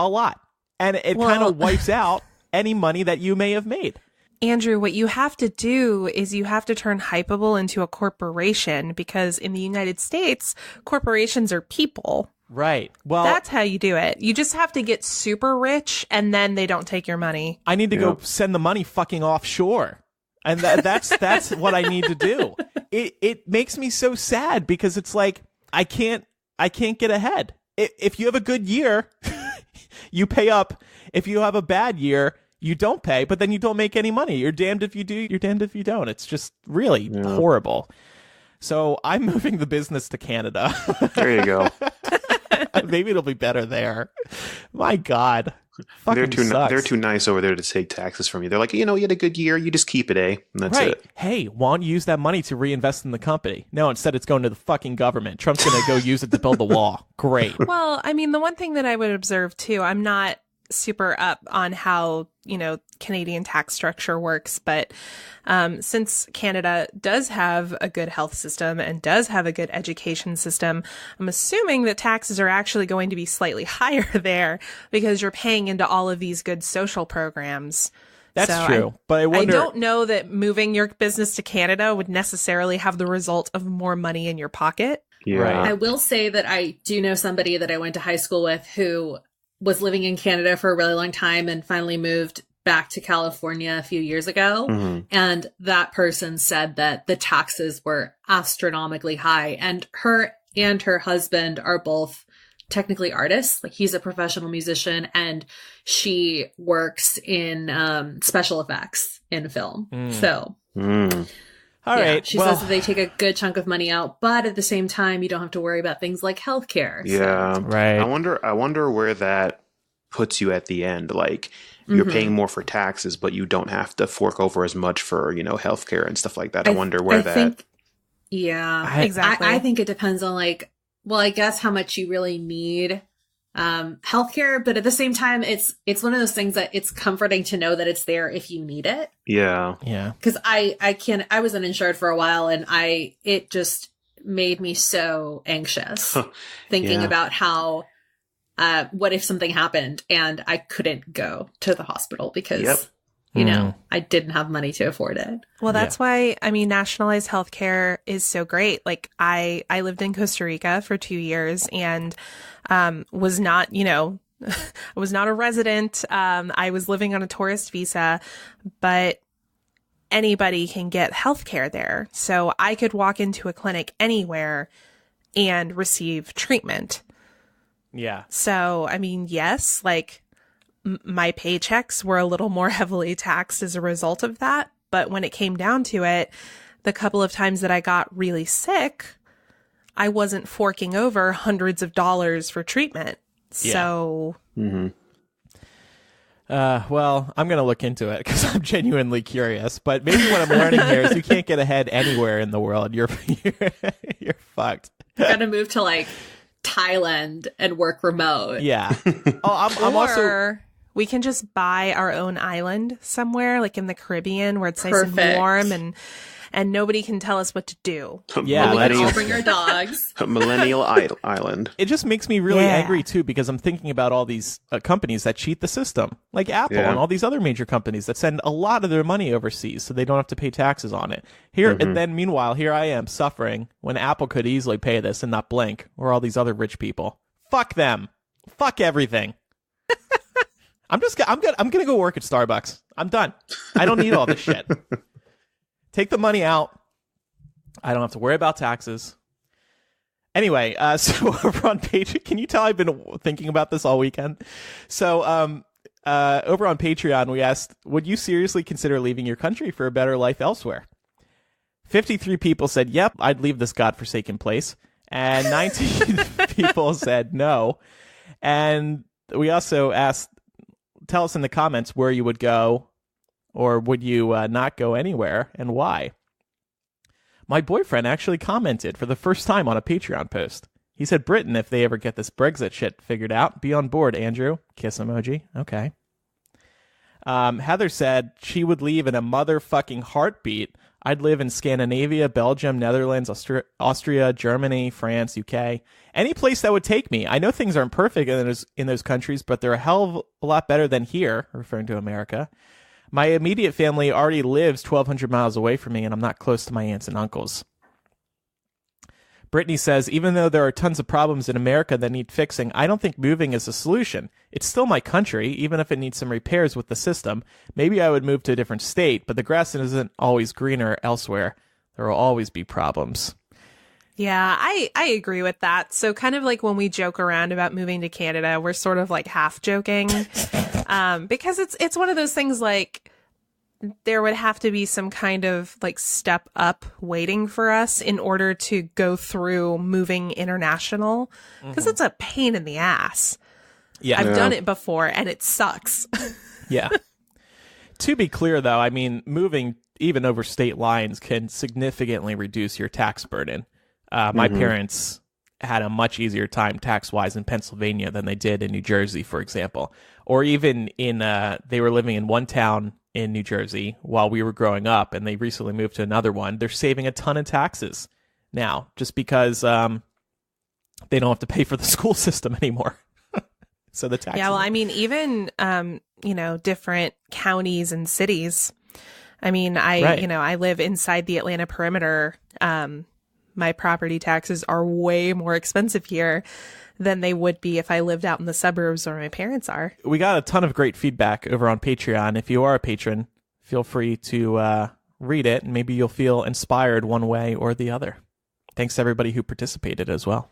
a lot. And it kind of wipes out any money that you may have made. Andrew, what you have to do is you have to turn Hypable into a corporation, because in the United States, corporations are people. Right. Well, that's how you do it. You just have to get super rich, and then they don't take your money. I need to go send the money fucking offshore. And that's what I need to do. It makes me so sad, because it's like, I can't get ahead. If you have a good year, you pay up. If you have a bad year, you don't pay, but then you don't make any money. You're damned if you do, you're damned if you don't. It's just really horrible. So I'm moving the business to Canada. There you go. Maybe it'll be better there. My God. They're too nice over there to take taxes from you. They're like, you had a good year. You just keep it, eh? And that's it. Hey, why don't you use that money to reinvest in the company? No, instead it's going to the fucking government. Trump's going to go use it to build the wall. Great. Well, I mean, the one thing that I would observe too, I'm not super up on how, Canadian tax structure works, but since Canada does have a good health system and does have a good education system, I'm assuming that taxes are actually going to be slightly higher there because you're paying into all of these good social programs. That's true. But I wonder, I don't know that moving your business to Canada would necessarily have the result of more money in your pocket. Yeah. Right. I will say that I do know somebody that I went to high school with who was living in Canada for a really long time and finally moved back to California a few years ago. Mm-hmm. And that person said that the taxes were astronomically high. And her husband are both technically artists. Like, he's a professional musician and she works in special effects in film. So all right. She says that they take a good chunk of money out, but at the same time, you don't have to worry about things like healthcare. Yeah. Right. I wonder where that puts you at the end. Like, you're paying more for taxes, but you don't have to fork over as much for, healthcare and stuff like that. I wonder where that. Exactly. I think it depends on I guess how much you really need healthcare, but at the same time, it's one of those things that it's comforting to know that it's there if you need it. Yeah. Yeah. Because I was uninsured for a while, and it just made me so anxious thinking about how, what if something happened and I couldn't go to the hospital because, I didn't have money to afford it. Well, that's why, nationalized healthcare is so great. Like, I lived in Costa Rica for 2 years and was not, I was not a resident. I was living on a tourist visa, but anybody can get healthcare there. So I could walk into a clinic anywhere and receive treatment. Yeah. So, yes, my paychecks were a little more heavily taxed as a result of that. But when it came down to it, the couple of times that I got really sick, I wasn't forking over hundreds of dollars for treatment. Yeah. So, well, I'm going to look into it because I'm genuinely curious. But maybe what I'm learning here is you can't get ahead anywhere in the world. You're fucked. You gotta move to Thailand and work remote. Yeah. I'm also. We can just buy our own island somewhere, in the Caribbean, where it's nice Perfect. and warm, and nobody can tell us what to do. Yeah, we can all bring our dogs. Millennial Island. It just makes me really angry too, because I'm thinking about all these companies that cheat the system, like Apple and all these other major companies that send a lot of their money overseas so they don't have to pay taxes on it. And then meanwhile, here I am suffering when Apple could easily pay this and not blink, or all these other rich people. Fuck them. Fuck everything. I'm gonna go work at Starbucks. I'm done. I don't need all this shit. Take the money out. I don't have to worry about taxes. Anyway, so over on Patreon, can you tell I've been thinking about this all weekend? So over on Patreon, we asked, would you seriously consider leaving your country for a better life elsewhere? 53 people said, yep, I'd leave this godforsaken place. And 19 people said no. And we also asked, tell us in the comments where you would go, or would you not go anywhere, and why? My boyfriend actually commented for the first time on a Patreon post. He said, Britain, if they ever get this Brexit shit figured out, be on board, Andrew. Kiss emoji. Okay. Heather said she would leave in a motherfucking heartbeat. I'd live in Scandinavia, Belgium, Netherlands, Austria, Germany, France, UK. Any place that would take me. I know things aren't perfect in those countries, but they're a hell of a lot better than here, referring to America. My immediate family already lives 1,200 miles away from me, and I'm not close to my aunts and uncles. Brittany says, even though there are tons of problems in America that need fixing, I don't think moving is a solution. It's still my country, even if it needs some repairs with the system. Maybe I would move to a different state, but the grass isn't always greener elsewhere. There will always be problems. Yeah, I agree with that. So kind of like when we joke around about moving to Canada, we're sort of half joking. Because it's one of those things like there would have to be some kind of like step up waiting for us in order to go through moving international, because it's a pain in the ass. Yeah. I've done it before and it sucks. Yeah. To be clear, though, I mean, moving even over state lines can significantly reduce your tax burden. My parents had a much easier time tax-wise in Pennsylvania than they did in New Jersey, for example. Or even in, they were living in one town in New Jersey while we were growing up, and they recently moved to another one. They're saving a ton of taxes now just because they don't have to pay for the school system anymore. So the taxes. Yeah, well, I mean, even, different counties and cities. I mean, I live inside the Atlanta perimeter. My property taxes are way more expensive here than they would be if I lived out in the suburbs where my parents are. We got a ton of great feedback over on Patreon. If you are a patron, feel free to read it, and maybe you'll feel inspired one way or the other. Thanks to everybody who participated as well.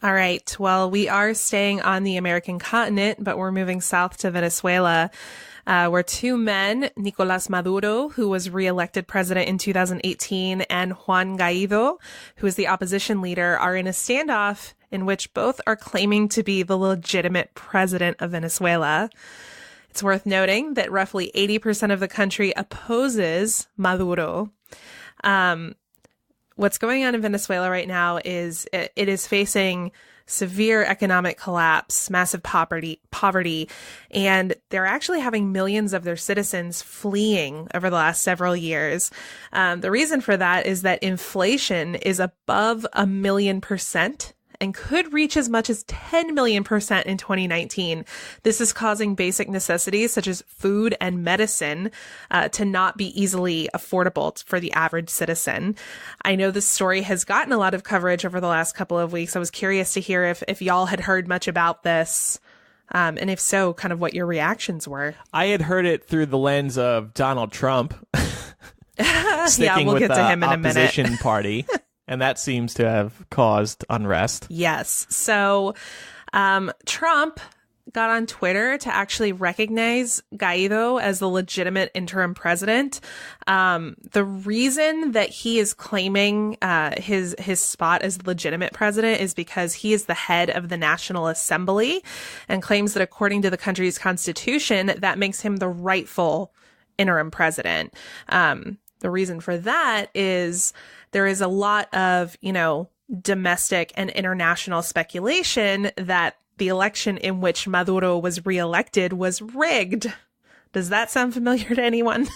All right. Well, we are staying on the American continent, but we're moving south to Venezuela, where two men, Nicolás Maduro, who was reelected president in 2018, and Juan Guaido, who is the opposition leader, are in a standoff in which both are claiming to be the legitimate president of Venezuela. It's worth noting that roughly 80% of the country opposes Maduro. What's going on in Venezuela right now is it is facing severe economic collapse, massive poverty, and they're actually having millions of their citizens fleeing over the last several years. The reason for that is that inflation is above 1,000,000% and could reach as much as 10 million % in 2019. This is causing basic necessities such as food and medicine to not be easily affordable for the average citizen. I know this story has gotten a lot of coverage over the last couple of weeks. I was curious to hear if y'all had heard much about this, and if so, kind of what your reactions were. I had heard it through the lens of Donald Trump sticking we'll with get to him in a minute. opposition party. And that seems to have caused unrest. Yes. So Trump got on Twitter to actually recognize Guaido as the legitimate interim president. The reason that he is claiming his spot as legitimate president is because he is the head of the National Assembly and claims that according to the country's constitution, that makes him the rightful interim president. The reason for that is there is a lot of, domestic and international speculation that the election in which Maduro was reelected was rigged. Does that sound familiar to anyone?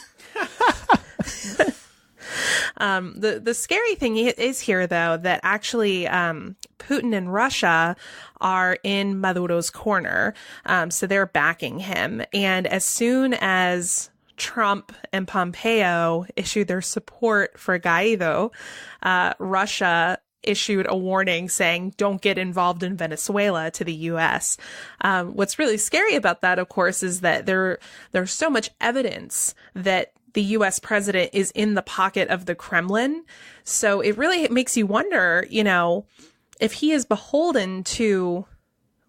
The scary thing is here, though, that actually Putin and Russia are in Maduro's corner. So they're backing him. And as soon as Trump and Pompeo issued their support for Guaido, Russia issued a warning saying, don't get involved in Venezuela to the U.S. What's really scary about that, of course, is that there's so much evidence that the U.S. president is in the pocket of the Kremlin. So it really makes you wonder, if he is beholden to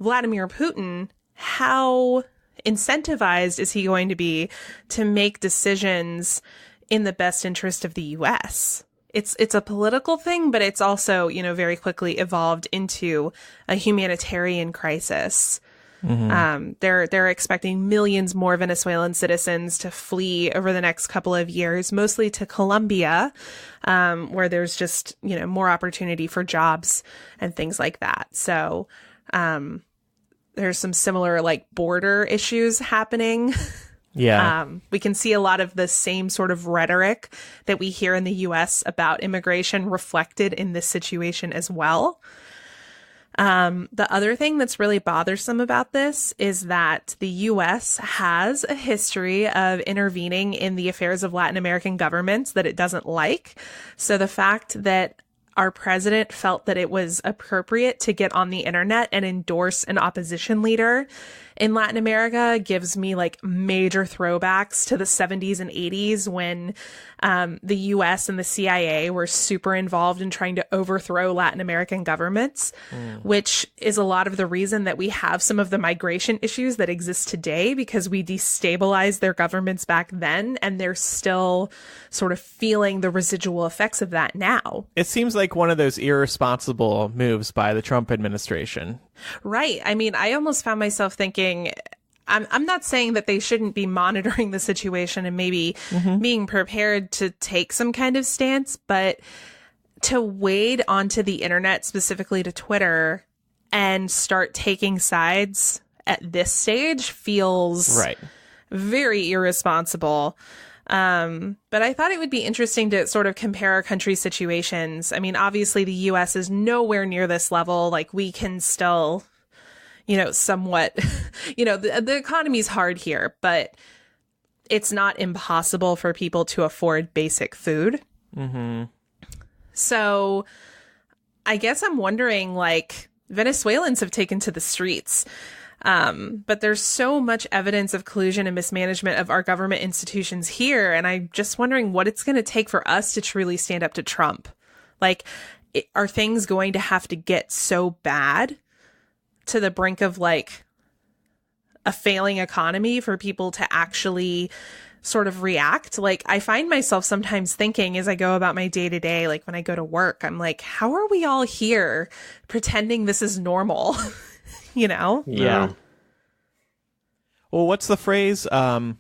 Vladimir Putin, how incentivized is he going to be to make decisions in the best interest of the U.S.? It's a political thing, but it's also, very quickly evolved into a humanitarian crisis. Mm-hmm. They're expecting millions more Venezuelan citizens to flee over the next couple of years, mostly to Colombia, where there's just, more opportunity for jobs and things like that. So, there's some similar border issues happening. Yeah. We can see a lot of the same sort of rhetoric that we hear in the U.S. about immigration reflected in this situation as well. The other thing that's really bothersome about this is that the U.S. has a history of intervening in the affairs of Latin American governments that it doesn't like. So the fact that our president felt that it was appropriate to get on the internet and endorse an opposition leader in Latin America gives me like major throwbacks to the 70s and 80s when the US and the CIA were super involved in trying to overthrow Latin American governments, which is a lot of the reason that we have some of the migration issues that exist today, because we destabilized their governments back then and they're still sort of feeling the residual effects of that now. It seems like one of those irresponsible moves by the Trump administration. Right. I mean, I almost found myself thinking, I'm not saying that they shouldn't be monitoring the situation and maybe being prepared to take some kind of stance, but to wade onto the internet, specifically to Twitter, and start taking sides at this stage feels very irresponsible. But I thought it would be interesting to sort of compare our country situations. I mean, obviously the US is nowhere near this level. Like, we can still, somewhat, the economy's hard here, but it's not impossible for people to afford basic food. Mm-hmm. So I guess I'm wondering, like, Venezuelans have taken to the streets. But there's so much evidence of collusion and mismanagement of our government institutions here. And I'm just wondering what it's going to take for us to truly stand up to Trump. Like, are things going to have to get so bad to the brink of like a failing economy for people to actually sort of react? Like, I find myself sometimes thinking as I go about my day to day, like when I go to work, I'm like, how are we all here pretending this is normal? Yeah. Well, what's the phrase? Armchair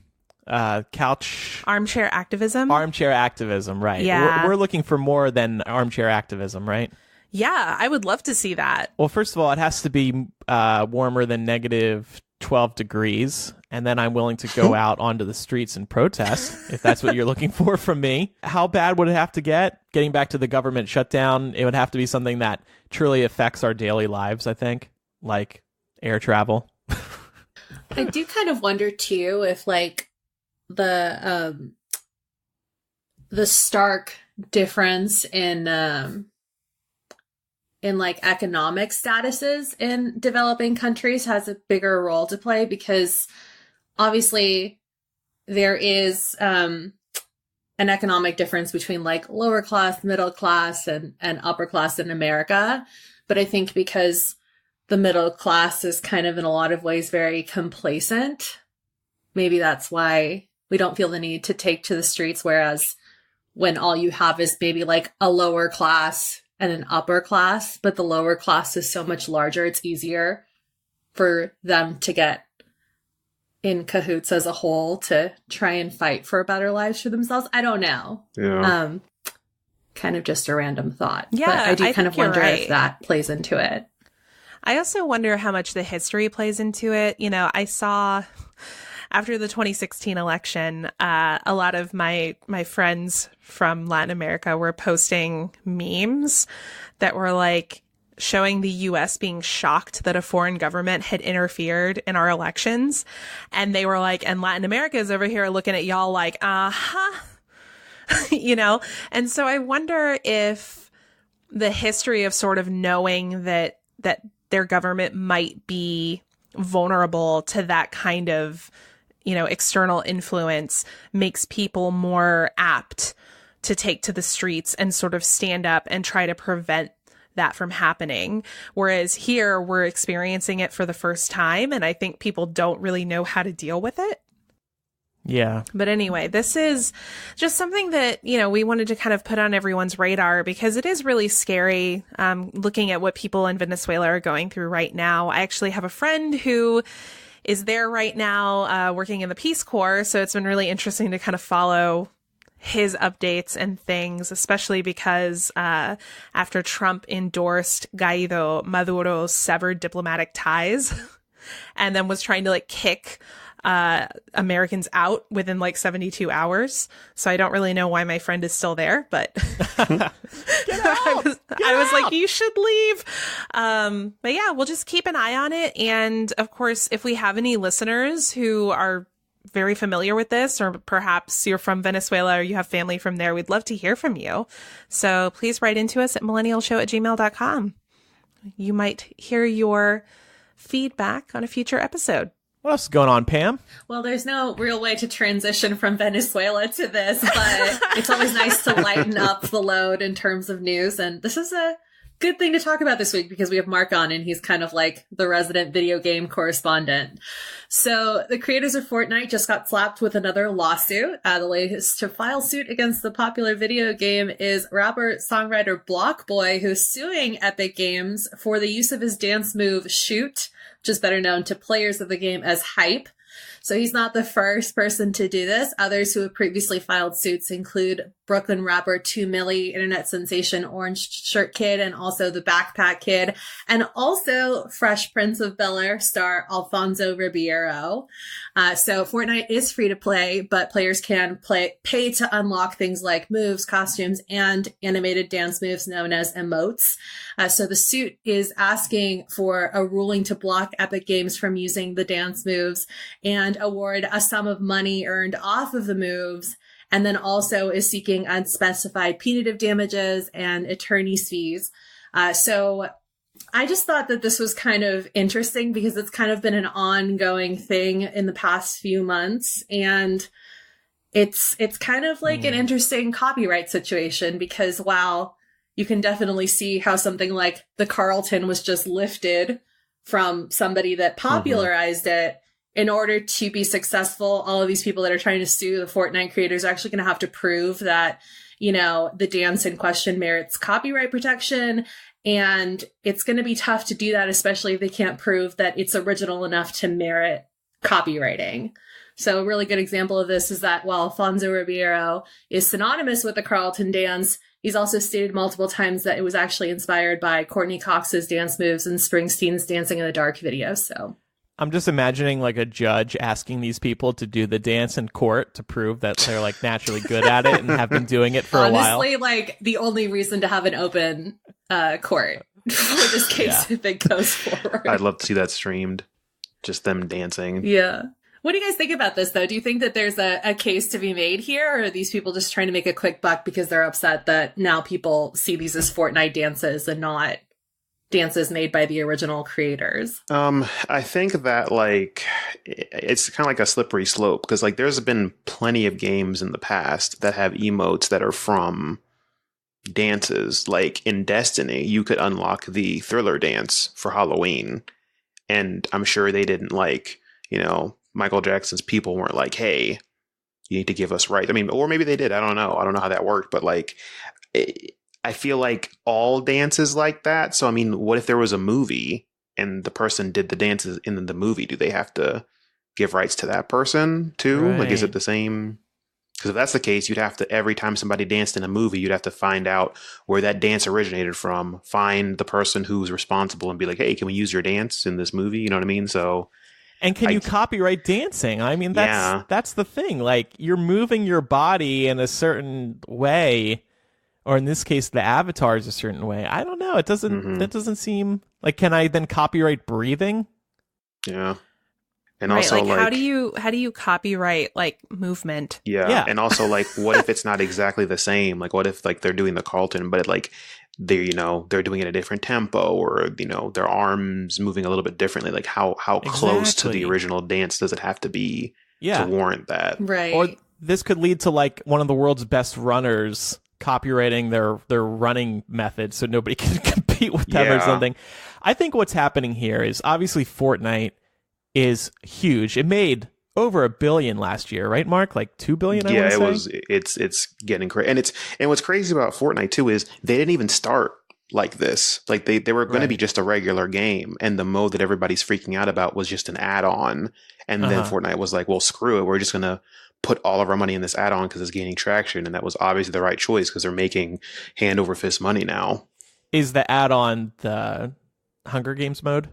activism, right? Yeah. We're looking for more than armchair activism, right? Yeah, I would love to see that. Well, first of all, it has to be warmer than negative 12 degrees, and then I'm willing to go out onto the streets and protest, if that's what you're looking for from me. How bad would it have to get? Getting back to the government shutdown, it would have to be something that truly affects our daily lives, I think. Like air travel. I do kind of wonder too if like the stark difference in like economic statuses in developing countries has a bigger role to play, because obviously there is an economic difference between like lower class, middle class, and upper class in America. But I think because the middle class is kind of in a lot of ways very complacent, maybe that's why we don't feel the need to take to the streets. Whereas when all you have is maybe like a lower class and an upper class, but the lower class is so much larger, it's easier for them to get in cahoots as a whole to try and fight for better lives for themselves. I don't know. Yeah. Kind of just a random thought. Yeah, but I do kind of wonder right. if that plays into it. I also wonder how much the history plays into it. I saw after the 2016 election, a lot of my friends from Latin America were posting memes that were like showing the US being shocked that a foreign government had interfered in our elections. And they were like, and Latin America is over here looking at y'all like, And so I wonder if the history of sort of knowing that their government might be vulnerable to that kind of, external influence makes people more apt to take to the streets and sort of stand up and try to prevent that from happening. Whereas here we're experiencing it for the first time, and I think people don't really know how to deal with it. Yeah. But anyway, this is just something that, we wanted to kind of put on everyone's radar because it is really scary looking at what people in Venezuela are going through right now. I actually have a friend who is there right now working in the Peace Corps. So it's been really interesting to kind of follow his updates and things, especially because after Trump endorsed Guaido, Maduro severed diplomatic ties and then was trying to kick Americans out within 72 hours. So I don't really know why my friend is still there, but I was like, you should leave. But yeah, we'll just keep an eye on it. And of course, if we have any listeners who are very familiar with this, or perhaps you're from Venezuela or you have family from there, we'd love to hear from you. So please write into us at millennialshow@gmail.com. You might hear your feedback on a future episode. What else is going on, Pam? Well, there's no real way to transition from Venezuela to this, but it's always nice to lighten up the load in terms of news. And this is a good thing to talk about this week because we have Marc on and he's kind of like the resident video game correspondent. So the creators of Fortnite just got slapped with another lawsuit. The latest to file suit against the popular video game is rapper-songwriter Block Boy, who's suing Epic Games for the use of his dance move Shoot, which is better known to players of the game as Hype. So he's not the first person to do this. Others who have previously filed suits include Brooklyn rapper 2 Milli, internet sensation Orange Shirt Kid, and also the Backpack Kid, and also Fresh Prince of Bel-Air star Alfonso Ribeiro. So Fortnite is free to play, but players can pay to unlock things like moves, costumes, and animated dance moves known as emotes. So the suit is asking for a ruling to block Epic Games from using the dance moves and award a sum of money earned off of the moves, and then also is seeking unspecified punitive damages and attorney's fees. So I just thought that this was kind of interesting because it's kind of been an ongoing thing in the past few months. And it's kind of like an interesting copyright situation because while you can definitely see how something like the Carlton was just lifted from somebody that popularized it, in order to be successful, all of these people that are trying to sue the Fortnite creators are actually going to have to prove that, you know, the dance in question merits copyright protection. And it's going to be tough to do that, especially if they can't prove that it's original enough to merit copywriting. So a really good example of this is that while Alfonso Ribeiro is synonymous with the Carlton dance, he's also stated multiple times that it was actually inspired by Courtney Cox's dance moves and Springsteen's Dancing in the Dark video. So I'm just imagining like a judge asking these people to do the dance in court to prove that they're like naturally good at it and have been doing it for a while. Honestly, like the only reason to have an open court for this case if it goes forward. I'd love to see that streamed. Just them dancing. Yeah. What do you guys think about this, though? Do you think that there's a case to be made here, or are these people just trying to make a quick buck because they're upset that now people see these as Fortnite dances and not dances made by the original creators? I think that like it's kind of like a slippery slope because like there's been plenty of games in the past that have emotes that are from dances. Like in Destiny, you could unlock the Thriller dance for Halloween, and I'm sure they didn't like, you know, Michael Jackson's people weren't like, hey, you need to give us rights. I mean, or maybe they did. I don't know how that worked, but like I feel like all dances like that. So, I mean, what if there was a movie and the person did the dances in the movie? Do they have to give rights to that person too? Right. Like, is it the same? Because if that's the case, you'd have to, every time somebody danced in a movie, you'd have to find out where that dance originated from, find the person who's responsible and be like, hey, can we use your dance in this movie? You know what I mean? So. And can you copyright dancing? I mean, that's the thing. Like, you're moving your body in a certain way. Or in this case, the avatar is a certain way. I don't know. It doesn't. That doesn't seem like. Can I then copyright breathing? Yeah, and right, also like how do you copyright like movement? Yeah, and also like, what if it's not exactly the same? Like, what if like they're doing the Carlton, but like they're doing it at a different tempo, or their arms moving a little bit differently? Like how close to the original dance does it have to be to warrant that? Right. Or this could lead to like one of the world's best runners copywriting their running method so nobody can compete with them or something. I think what's happening here is obviously Fortnite is huge. It made over $1 billion last year, right, Marc? Like $2 billion. Yeah, it was. It's getting crazy, and what's crazy about Fortnite too is they didn't even start like this. Like they were going to be just a regular game, and the mode that everybody's freaking out about was just an add-on. And then Fortnite was like, well, screw it, we're just going to put all of our money in this add-on because it's gaining traction, and that was obviously the right choice because they're making hand over fist money now. Is the add-on the Hunger Games mode?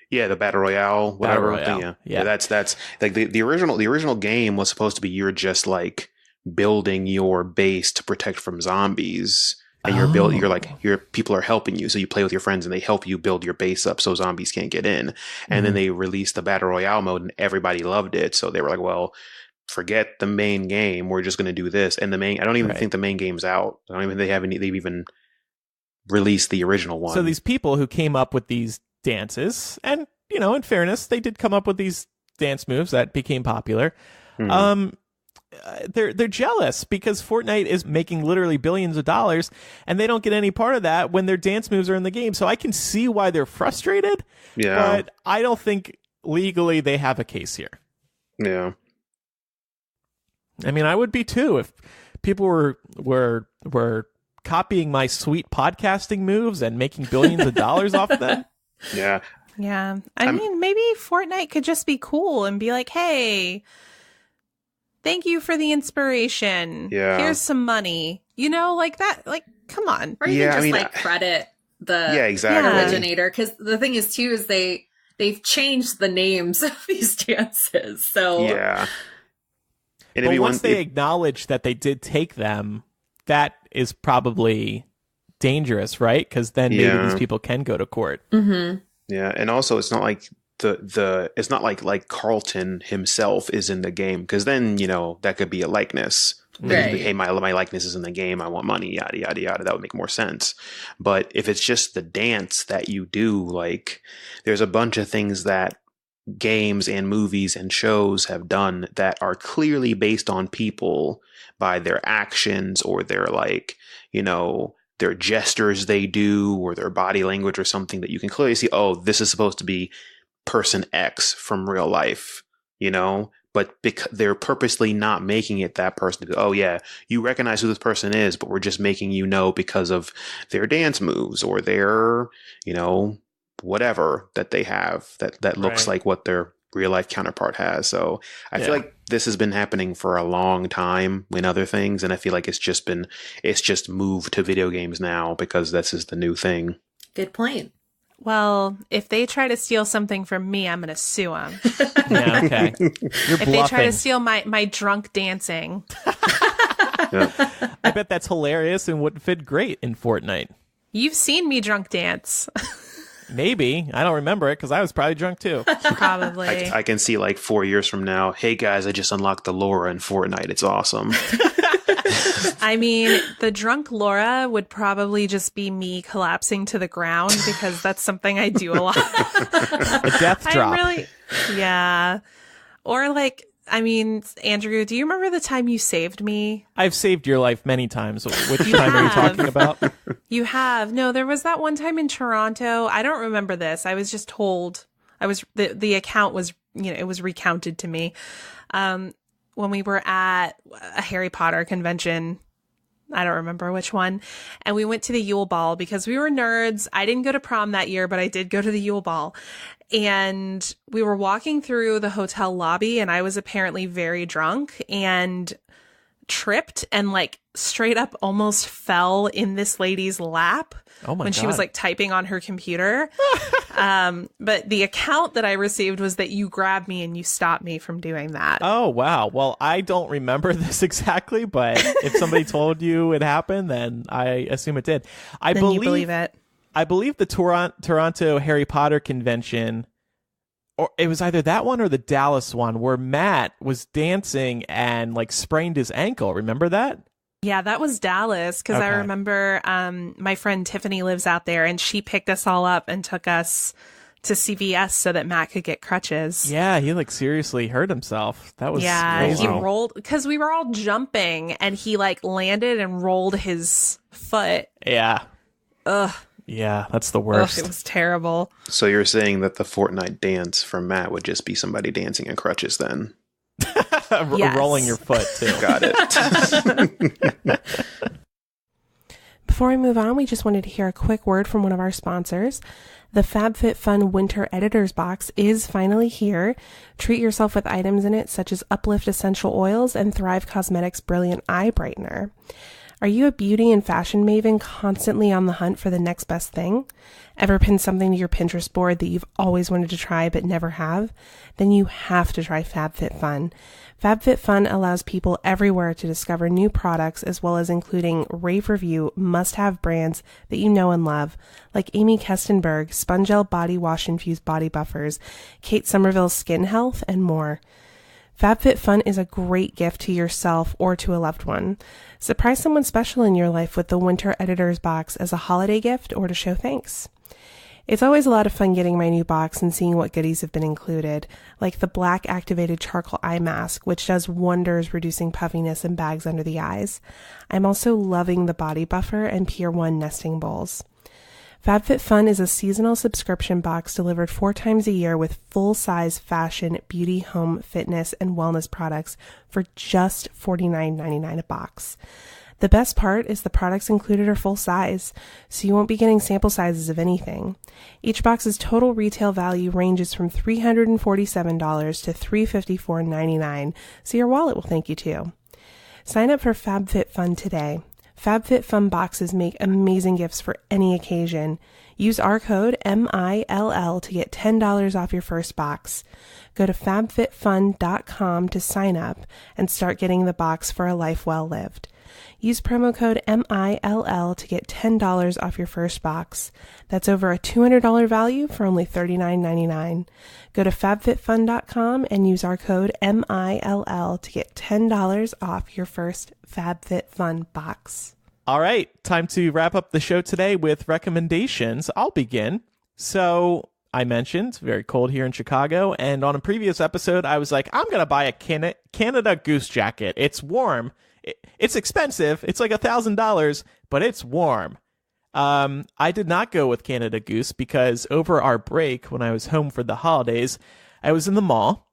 Yeah, the Battle Royale, whatever. Battle Royale. Yeah, that's like the original game was supposed to be you're just like building your base to protect from zombies, and your people are helping you, so you play with your friends and they help you build your base up so zombies can't get in. And then they released the Battle Royale mode, and everybody loved it, so they were like, well, forget the main game. We're just going to do this. And I don't even think the main game's out. I don't even they've even released the original one. So these people who came up with these dances, and in fairness, they did come up with these dance moves that became popular. They're jealous because Fortnite is making literally billions of dollars and they don't get any part of that when their dance moves are in the game. So I can see why they're frustrated. Yeah. But I don't think legally they have a case here. Yeah. I mean, I would be too if people were copying my sweet podcasting moves and making billions of dollars off of them. Yeah. Yeah. I mean, maybe Fortnite could just be cool and be like, hey, thank you for the inspiration. Yeah. Here's some money. You know, like that. Like, come on. Or you can just credit the originator. Because the thing is, too, is they've changed the names of these dances. So yeah. But once they acknowledge that they did take them, that is probably dangerous, right? Because then maybe these people can go to court. Mm-hmm. Yeah, and also it's not like it's not like Carlton himself is in the game, because then, you know, that could be a likeness. Right. Hey, my likeness is in the game. I want money. Yada yada yada. That would make more sense. But if it's just the dance that you do, like, there's a bunch of things that games and movies and shows have done that are clearly based on people by their actions or their, like, you know, their gestures they do or their body language or something that you can clearly see, oh, this is supposed to be person X from real life, you know, but because they're purposely not making it that person. Oh yeah, you recognize who this person is, but we're just making you know because of their dance moves or their, you know, whatever that they have that looks like what their real life counterpart has. So I feel like this has been happening for a long time in other things, and I feel like it's just moved to video games now because this is the new thing. Good point. Well, if they try to steal something from me, I'm going to sue them. Yeah, okay. You're if bluffing. they try to steal my drunk dancing. I bet that's hilarious and would fit great in Fortnite. You've seen me drunk dance. Maybe. I don't remember it because I was probably drunk too. Probably. I can see like 4 years from now, hey guys, I just unlocked the Laura in Fortnite. It's awesome. I mean, the drunk Laura would probably just be me collapsing to the ground because that's something I do a lot. A death drop. Yeah. Or like, I mean, Andrew, do you remember the time you saved me? I've saved your life many times. Which time are you talking about? You have. No, there was that one time in Toronto. I don't remember this. I was just told. The account was, you know, it was recounted to me. When we were at a Harry Potter convention, I don't remember which one, and we went to the Yule Ball because we were nerds. I didn't go to prom that year, but I did go to the Yule Ball. And we were walking through the hotel lobby, and I was apparently very drunk and tripped and like straight up almost fell in this lady's lap when she was like typing on her computer. But the account that I received was that you grabbed me and you stopped me from doing that. Oh, wow. Well, I don't remember this exactly, but if somebody told you it happened, then I assume it did. You believe it. I believe the Toronto Harry Potter convention, or it was either that one or the Dallas one, where Matt was dancing and like sprained his ankle. Remember that? Yeah, that was Dallas, because I remember my friend Tiffany lives out there, and she picked us all up and took us to CVS so that Matt could get crutches. Yeah, he like seriously hurt himself. That was crazy. He rolled, because we were all jumping, and he like landed and rolled his foot. Yeah. Ugh. Yeah, that's the worst. Ugh, it was terrible. So you're saying that the Fortnite dance from Matt would just be somebody dancing in crutches then? Yes. Rolling your foot too. Got it. Before we move on, we just wanted to hear a quick word from one of our sponsors. The FabFitFun Winter Editors Box is finally here. Treat yourself with items in it such as Uplift Essential Oils and Thrive Cosmetics Brilliant Eye Brightener. Are you a beauty and fashion maven constantly on the hunt for the next best thing? Ever pin something to your Pinterest board that you've always wanted to try but never have? Then you have to try FabFitFun. FabFitFun allows people everywhere to discover new products, as well as including rave review must-have brands that you know and love, like Amy Kestenberg, Spongel Body Wash Infused Body Buffers, Kate Somerville's Skin Health, and more. FabFitFun is a great gift to yourself or to a loved one. Surprise someone special in your life with the Winter Editors Box as a holiday gift or to show thanks. It's always a lot of fun getting my new box and seeing what goodies have been included, like the black activated charcoal eye mask, which does wonders reducing puffiness and bags under the eyes. I'm also loving the body buffer and Pier 1 nesting bowls. FabFitFun is a seasonal subscription box delivered 4 times a year with full-size fashion, beauty, home, fitness, and wellness products for just $49.99 a box. The best part is the products included are full size, so you won't be getting sample sizes of anything. Each box's total retail value ranges from $347 to $354.99, so your wallet will thank you too. Sign up for FabFitFun today. FabFitFun boxes make amazing gifts for any occasion. Use our code MILL to get $10 off your first box. Go to fabfitfun.com to sign up and start getting the box for a life well lived. Use promo code MILL to get $10 off your first box. That's over a $200 value for only $39.99. Go to fabfitfun.com and use our code MILL to get $10 off your first FabFitFun box. All right, time to wrap up the show today with recommendations. I'll begin. So I mentioned very cold here in Chicago, and on a previous episode, I was like, I'm going to buy a Canada Goose jacket. It's warm. It's expensive. It's like $1,000, but it's warm. I did not go with Canada Goose because over our break, when I was home for the holidays, I was in the mall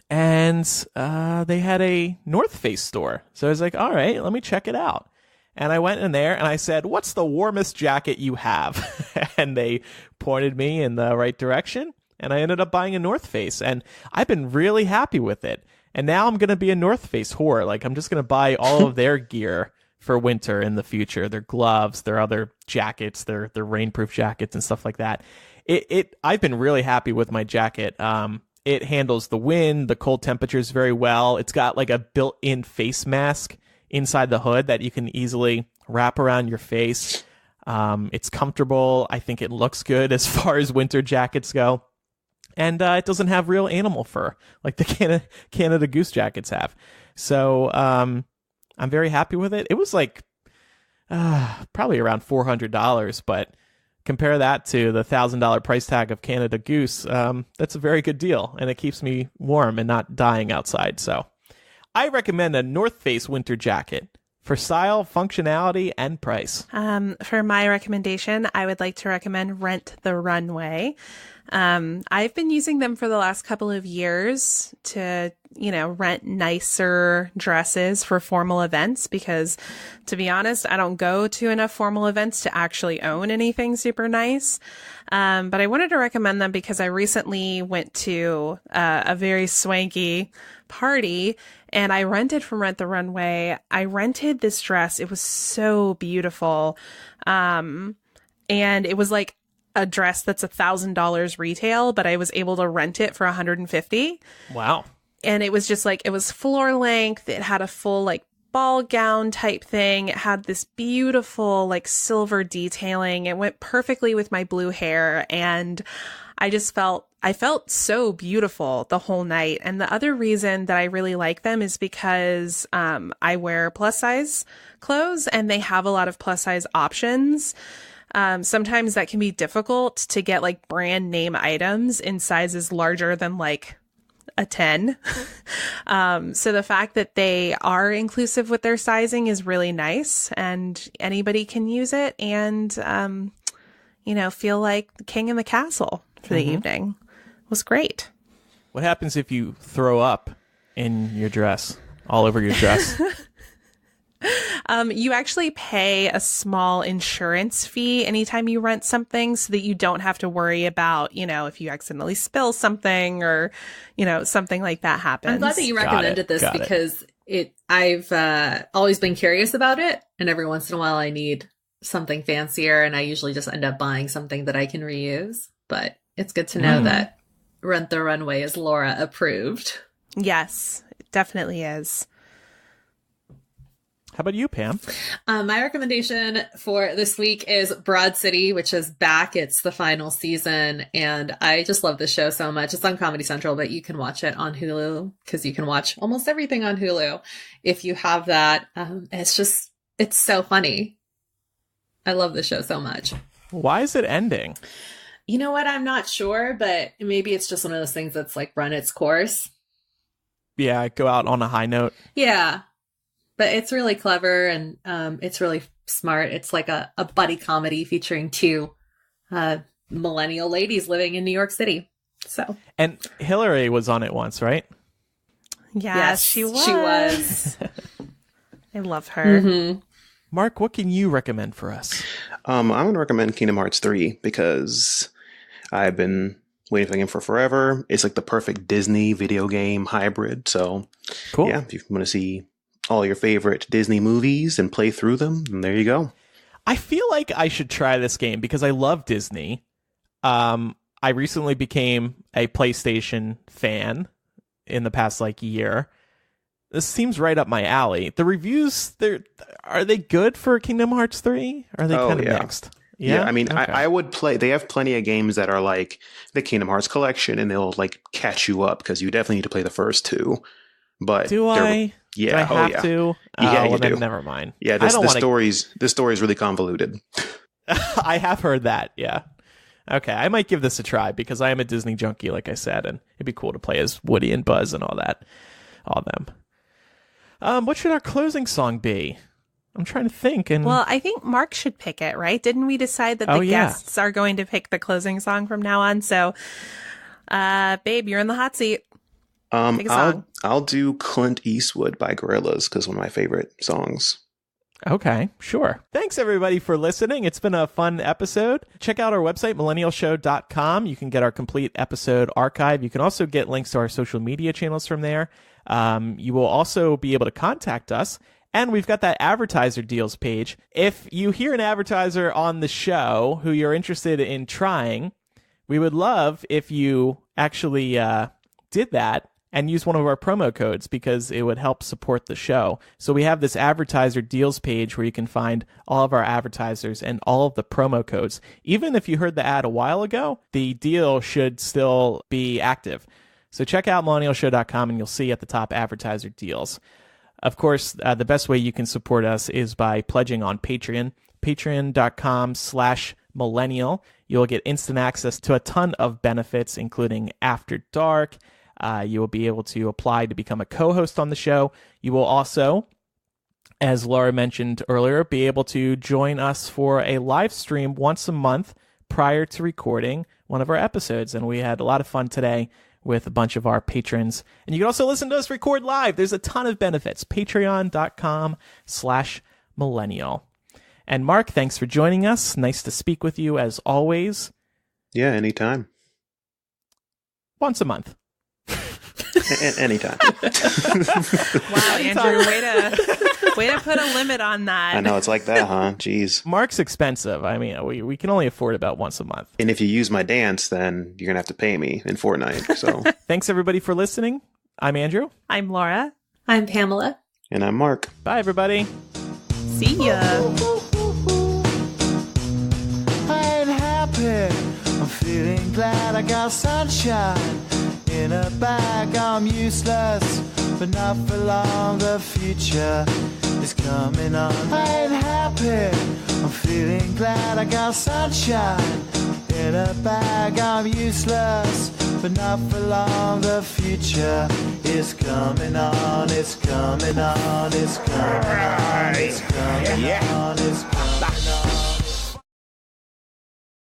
and they had a North Face store. So I was like, all right, let me check it out. And I went in there and I said, what's the warmest jacket you have? And they pointed me in the right direction. And I ended up buying a North Face. And I've been really happy with it. And now I'm going to be a North Face whore. Like, I'm just going to buy all of their gear for winter in the future. Their gloves, their other jackets, their rainproof jackets and stuff like that. I've been really happy with my jacket. It handles the wind, the cold temperatures very well. It's got like a built-in face mask inside the hood that you can easily wrap around your face. It's comfortable. I think it looks good as far as winter jackets go. And it doesn't have real animal fur like the Canada Goose jackets have. So I'm very happy with it. It was like probably around $400, but compare that to the $1,000 price tag of Canada Goose. That's a very good deal, and it keeps me warm and not dying outside. So I recommend a North Face winter jacket for style, functionality, and price. For my recommendation, I would like to recommend Rent the Runway. I've been using them for the last couple of years to, rent nicer dresses for formal events because, to be honest, I don't go to enough formal events to actually own anything super nice. But I wanted to recommend them because I recently went to a very swanky party and I rented from Rent the Runway. I rented this dress. It was so beautiful. And it was like a dress that's $1,000 retail, but I was able to rent it for $150. Wow. And it was just like, it was floor length. It had a full like ball gown type thing. It had this beautiful like silver detailing. It went perfectly with my blue hair. And I felt so beautiful the whole night. And the other reason that I really like them is because I wear plus size clothes and they have a lot of plus size options. Sometimes that can be difficult to get like brand name items in sizes larger than like a 10. So the fact that they are inclusive with their sizing is really nice and anybody can use it and, feel like the king in the castle for the evening. It was great. What happens if you throw up in your dress, all over your dress? You actually pay a small insurance fee anytime you rent something so that you don't have to worry about, if you accidentally spill something or, something like that happens. I'm glad that you recommended this because I've always been curious about it. And every once in a while I need something fancier and I usually just end up buying something that I can reuse. But it's good to know that Rent the Runway is Laura approved. Yes, it definitely is. How about you, Pam? My recommendation for this week is Broad City, which is back. It's the final season, and I just love this show so much. It's on Comedy Central, but you can watch it on Hulu because you can watch almost everything on Hulu if you have that. It's so funny. I love the show so much. Why is it ending? You know what? I'm not sure, but maybe it's just one of those things that's like run its course. Yeah, go out on a high note. Yeah. But it's really clever and it's really smart. It's like a buddy comedy featuring two millennial ladies living in New York City. So. And Hillary was on it once, right? Yes, she was. She was. I love her. Mm-hmm. Mark, what can you recommend for us? I'm going to recommend Kingdom Hearts 3 because I've been waiting for the game for forever. It's like the perfect Disney video game hybrid. So, Cool. Yeah, if you want to see all your favorite Disney movies and play through them, then there you go. I feel like I should try this game because I love Disney. I recently became a PlayStation fan in the past year. This seems right up my alley. The reviews, are they good for Kingdom Hearts 3? Are they kind of mixed? Yeah, I mean, Okay. I would play. They have plenty of games that are like the Kingdom Hearts collection, and they'll catch you up because you definitely need to play the first two. But Do I? Yeah, Do I have to? Yeah, you then do. Never mind. Yeah, this story is really convoluted. I have heard that. Yeah. Okay, I might give this a try because I am a Disney junkie, like I said, and it'd be cool to play as Woody and Buzz and all them. What should our closing song be? I'm trying to think. And Well, I think Mark should pick it, right? Didn't we decide that the guests are going to pick the closing song from now on? So, babe, you're in the hot seat. Pick a song. I'll do Clint Eastwood by Gorillaz because one of my favorite songs. Okay, sure. Thanks, everybody, for listening. It's been a fun episode. Check out our website, millennialshow.com. You can get our complete episode archive. You can also get links to our social media channels from there. You will also be able to contact us. And we've got that advertiser deals page. If you hear an advertiser on the show who you're interested in trying, we would love if you actually did that and use one of our promo codes because it would help support the show. So we have this advertiser deals page where you can find all of our advertisers and all of the promo codes. Even if you heard the ad a while ago, the deal should still be active. So check out millennialshow.com and you'll see at the top advertiser deals. Of course, the best way you can support us is by pledging on Patreon, patreon.com/millennial. You'll get instant access to a ton of benefits, including After Dark. You will be able to apply to become a co-host on the show. You will also, as Laura mentioned earlier, be able to join us for a live stream once a month prior to recording one of our episodes. And we had a lot of fun today with a bunch of our patrons. And you can also listen to us record live. There's a ton of benefits. Patreon.com/millennial. And Mark, thanks for joining us. Nice to speak with you as always. Yeah, anytime. Once a month. Anytime. Wow, Andrew, way to put a limit on that. I know, it's like that, huh? Jeez. Mark's expensive. I mean, we can only afford about once a month. And if you use my dance, then you're going to have to pay me in Fortnite. So, Thanks, everybody, for listening. I'm Andrew. I'm Laura. I'm Pamela. and I'm Mark. Bye, everybody. See ya. I ain't happy. I'm feeling glad I got sunshine in a bag. I'm useless, but not for long. The future is coming on. I ain't happy. I'm feeling glad I got sunshine in a bag. I'm useless, but not for long. The future is coming on. It's coming on. It's coming on. It's coming on. It's coming on.